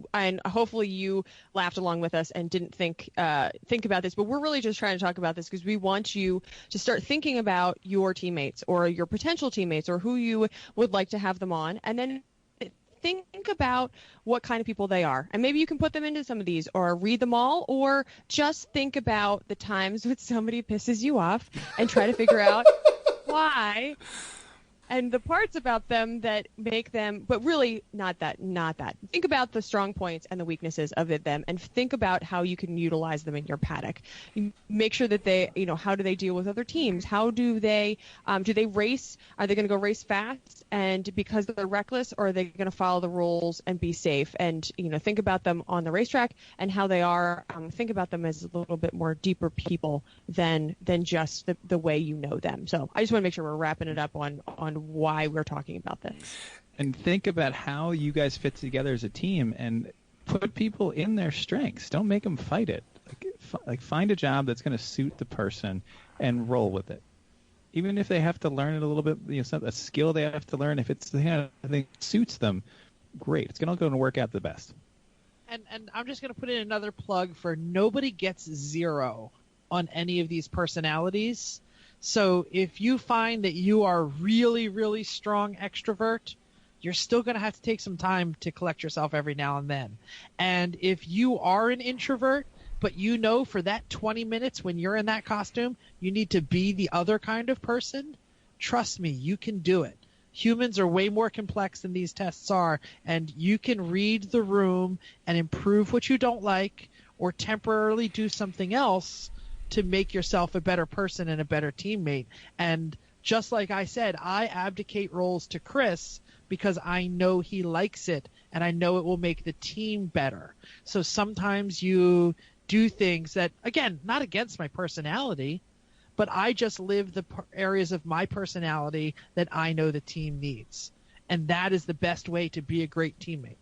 hopefully you laughed along with us and didn't think about this. But we're really just trying to talk about this because we want you to start thinking about your teammates or your potential teammates or who you would like to have them on, and then think about what kind of people they are. And maybe you can put them into some of these or read them all, or just think about the times when somebody pisses you off and try to figure out why and the parts about them that make them, but really not that. Think about the strong points and the weaknesses of them, and think about how you can utilize them in your paddock. You make sure that they, how do they deal with other teams? How do they race? Are they going to go race fast and because they're reckless, or are they going to follow the rules and be safe? And, think about them on the racetrack and how they are. Think about them as a little bit more deeper people than just the way you know them. So I just want to make sure we're wrapping it up on why we're talking about this. And think about how you guys fit together as a team and put people in their strengths. Don't make them fight it. Like find a job that's going to suit the person and roll with it. Even if they have to learn it a little bit, a skill they have to learn, if it's the kind of thing that suits them, great. It's going to work out the best. And I'm just going to put in another plug for nobody gets 0 on any of these personalities. So if you find that you are really, really strong extrovert, you're still going to have to take some time to collect yourself every now and then. And if you are an introvert, but for that 20 minutes when you're in that costume, you need to be the other kind of person, trust me, you can do it. Humans are way more complex than these tests are, and you can read the room and improve what you don't like or temporarily do something else to make yourself a better person and a better teammate. And just like I said, I abdicate roles to Chris because I know he likes it and I know it will make the team better. So sometimes you do things that, again, not against my personality, but I just live the areas of my personality that I know the team needs. And that is the best way to be a great teammate.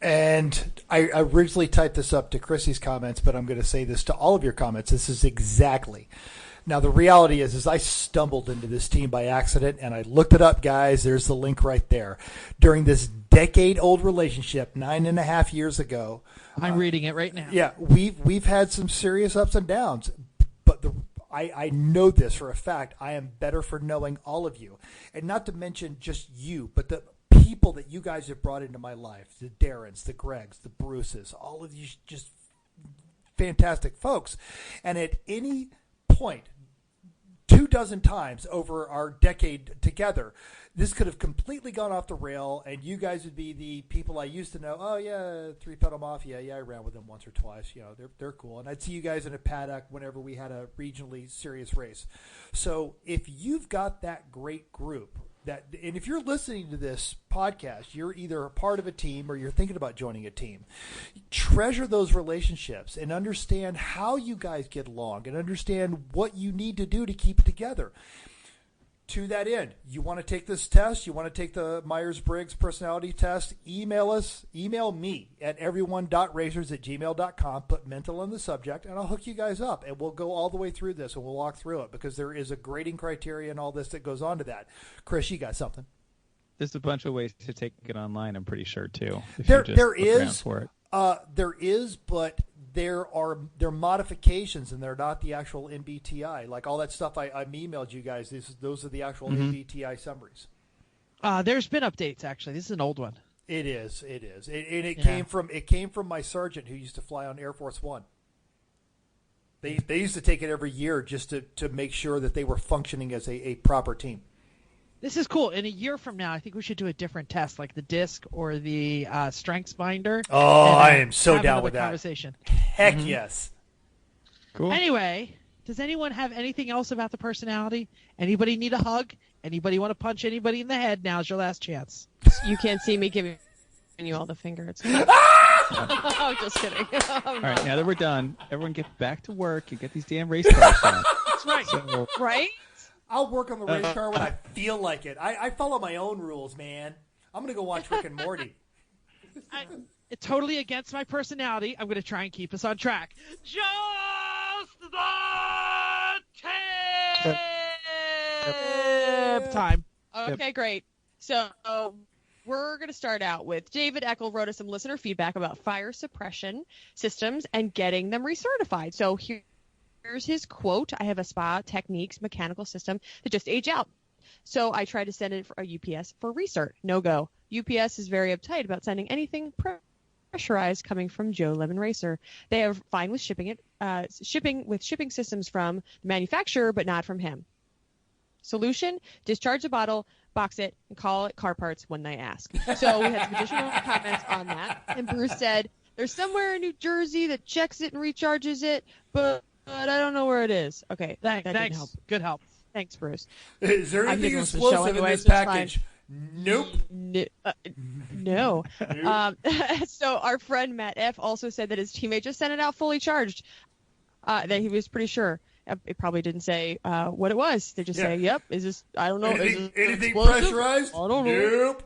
And I originally typed this up to Chrissy's comments, but I'm going to say this to all of your comments. This is exactly. Now, the reality is I stumbled into this team by accident, and I looked it up, guys. There's the link right there. During this decade-old relationship, 9.5 years ago. I'm reading it right now. Yeah, we've had some serious ups and downs, but I know this for a fact. I am better for knowing all of you, and not to mention just you, but the people that you guys have brought into my life, the Darrens, the Gregs, the Bruces, all of you just fantastic folks. And at any point, 24 times over our decade together, this could have completely gone off the rail, and you guys would be the people I used to know. Oh, yeah, Three Pedal Mafia. Yeah, I ran with them once or twice. They're cool. And I'd see you guys in a paddock whenever we had a regionally serious race. So if you've got that great group, and if you're listening to this podcast, you're either a part of a team or you're thinking about joining a team. Treasure those relationships and understand how you guys get along and understand what you need to do to keep it together. to that end, you want to take this test, you want to take the Meyers Briggs personality test, email me at everyone.racers@gmail.com, put mental in the subject, and I'll hook you guys up, and we'll go all the way through this, and we'll walk through it, because there is a grading criteria and all this that goes on to that. Chris, you got something? There's a bunch of ways to take it online, I'm pretty sure, too. There is, but there are modifications, and they're not the actual MBTI. Like all that stuff I emailed you guys, those are the actual MBTI summaries. There's been updates, actually. This is an old one. It is. It came from my sergeant who used to fly on Air Force One. They used to take it every year just to make sure that they were functioning as a proper team. This is cool. In a year from now, I think we should do a different test, like the DISC or the Strengths Binder. Oh, I am so down with that. Conversation. Heck yes. Cool. Anyway, does anyone have anything else about the personality? Anybody need a hug? Anybody want to punch anybody in the head? Now's your last chance. You can't see me giving you all the finger. It's I'm just kidding. All right, now that we're done, everyone get back to work and get these damn race cars done. That's right. So, right? I'll work on the race car when I feel like it. I follow my own rules, man. I'm going to go watch Rick and Morty. It's totally against my personality. I'm going to try and keep us on track. Just the tip time. Okay, great. So we're going to start out with David Eckel wrote us some listener feedback about fire suppression systems and getting them recertified. So here's his quote. I have a Spa Techniques mechanical system that just aged out. So I tried to send it for a UPS for recert. No go. UPS is very uptight about sending anything pressurized coming from Joe Lemon Racer. They are fine with shipping systems from the manufacturer, but not from him. Solution, discharge the bottle, box it, and call it car parts when they ask. So we had some additional comments on that. And Bruce said, there's somewhere in New Jersey that checks it and recharges it, but I don't know where it is. Okay, that didn't help. Good help. Thanks, Bruce. Is there anything explosive in anyway, this package? Nope. No. So our friend Matt F. also said that his teammate just sent it out fully charged. That he was pretty sure. It probably didn't say what it was. They just say, yep, is this, I don't know. Anything pressurized? I don't know. Nope.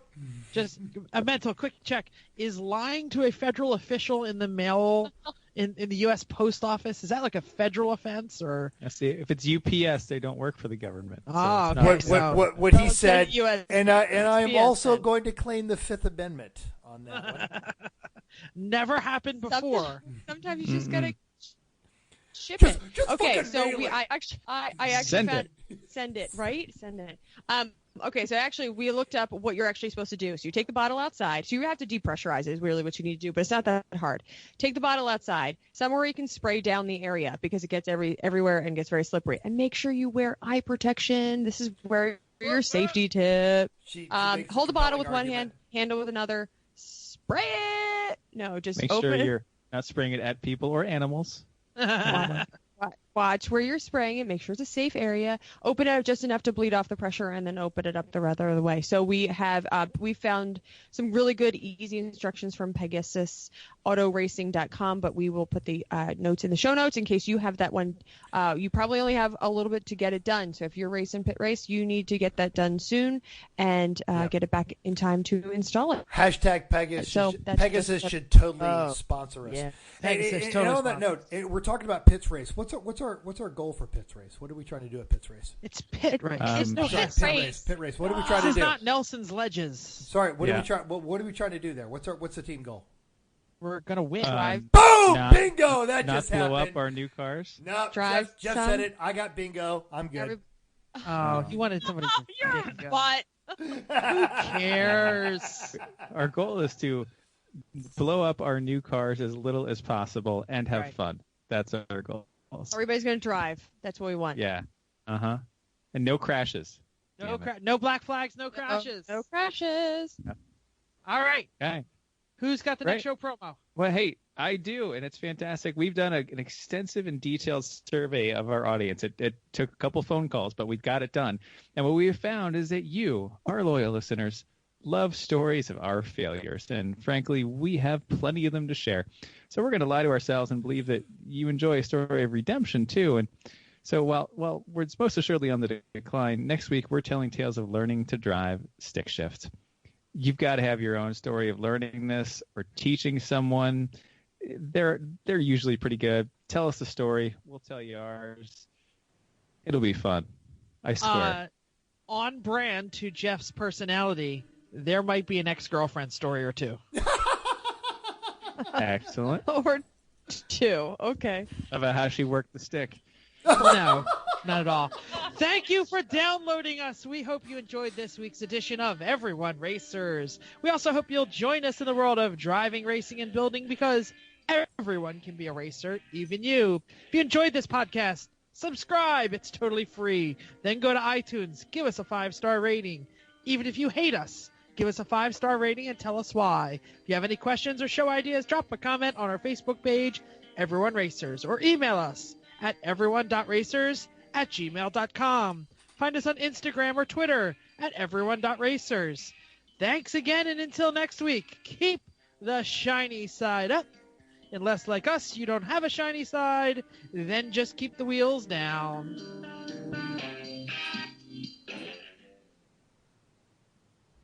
Just a mental quick check. Is lying to a federal official in the mail in the U.S. Post Office, is that like a federal offense? Or see, if it's UPS, they don't work for the government. Ah, so okay. What he said, US, and I am also going to claim the Fifth Amendment on that one. Never happened before. Sometimes you just gotta ship it. Just Okay, so mail it. I actually Send found send it, right? Send it. Okay, so actually we looked up what you're actually supposed to do. So you take the bottle outside. So you have to depressurize it is really what you need to do, but it's not that hard. Take the bottle outside, somewhere you can spray down the area because it gets everywhere and gets very slippery. And make sure you wear eye protection. This is where your safety tip. Hold the bottle with one hand, handle with another. Spray it. No, just make open sure it. you're not spraying it at people or animals. Watch where you're spraying it. Make sure it's a safe area. Open it up just enough to bleed off the pressure, and then open it up the other way. So we have we found some really good, easy instructions from PegasusAutoRacing.com, but we will put the notes in the show notes in case you have that one. You probably only have a little bit to get it done. So if you're racing pit race, you need to get that done soon and get it back in time to install it. Hashtag Pegasus. So Pegasus should totally sponsor us. Yeah. Pegasus Pegasus totally on that sponsor. note, we're talking about Pits Race. What's our goal for Pits Race? What are we trying to do at Pits Race? It's pit race. It's no Sorry, pit race. Pit Race. What are we trying This to is do? not Nelson's Ledges. Sorry, what are we trying? What are we trying to do there? What's the team goal? We're gonna win. Boom! Not- Bingo! That Not just blow happened. up our new cars. No, Drive Jeff some. said it. I got bingo. I'm good. Oh, he wanted somebody to bingo. But Who cares? Our goal is to blow up our new cars as little as possible and have Right. fun. That's our goal. everybody's going to drive. That's what we want. Yeah. And no crashes. No black flags, no crashes. No crashes. All right. Okay. Who's got the Right. next show promo? Well, hey, I do, and it's fantastic. We've done an extensive and detailed survey of our audience. It took a couple phone calls, but we got it done. And what we have found is that you, our loyal listeners, love stories of our failures. And frankly, we have plenty of them to share. So we're going to lie to ourselves and believe that you enjoy a story of redemption, too. And So while we're most assuredly on the decline, next week we're telling tales of learning to drive stick shift. You've got to have your own story of learning this or teaching someone. They're usually pretty good. Tell us the story. We'll tell you ours. It'll be fun. I swear. On brand to Jeff's personality, there might be an ex-girlfriend story or two. Excellent. Or two. Okay. About how she worked the stick. No, not at all. Thank you for downloading us. We hope you enjoyed this week's edition of Everyone Racers. We also hope you'll join us in the world of driving, racing, and building, because everyone can be a racer, even you. If you enjoyed this podcast, subscribe. It's totally free. Then go to iTunes. Give us a 5-star rating. Even if you hate us, give us a 5-star rating and tell us why. If you have any questions or show ideas, drop a comment on our Facebook page, Everyone Racers, or email us at everyone.racers@gmail.com. Find us on Instagram or Twitter at everyone.racers. Thanks again, and until next week, keep the shiny side up. Unless, like us, you don't have a shiny side, then just keep the wheels down.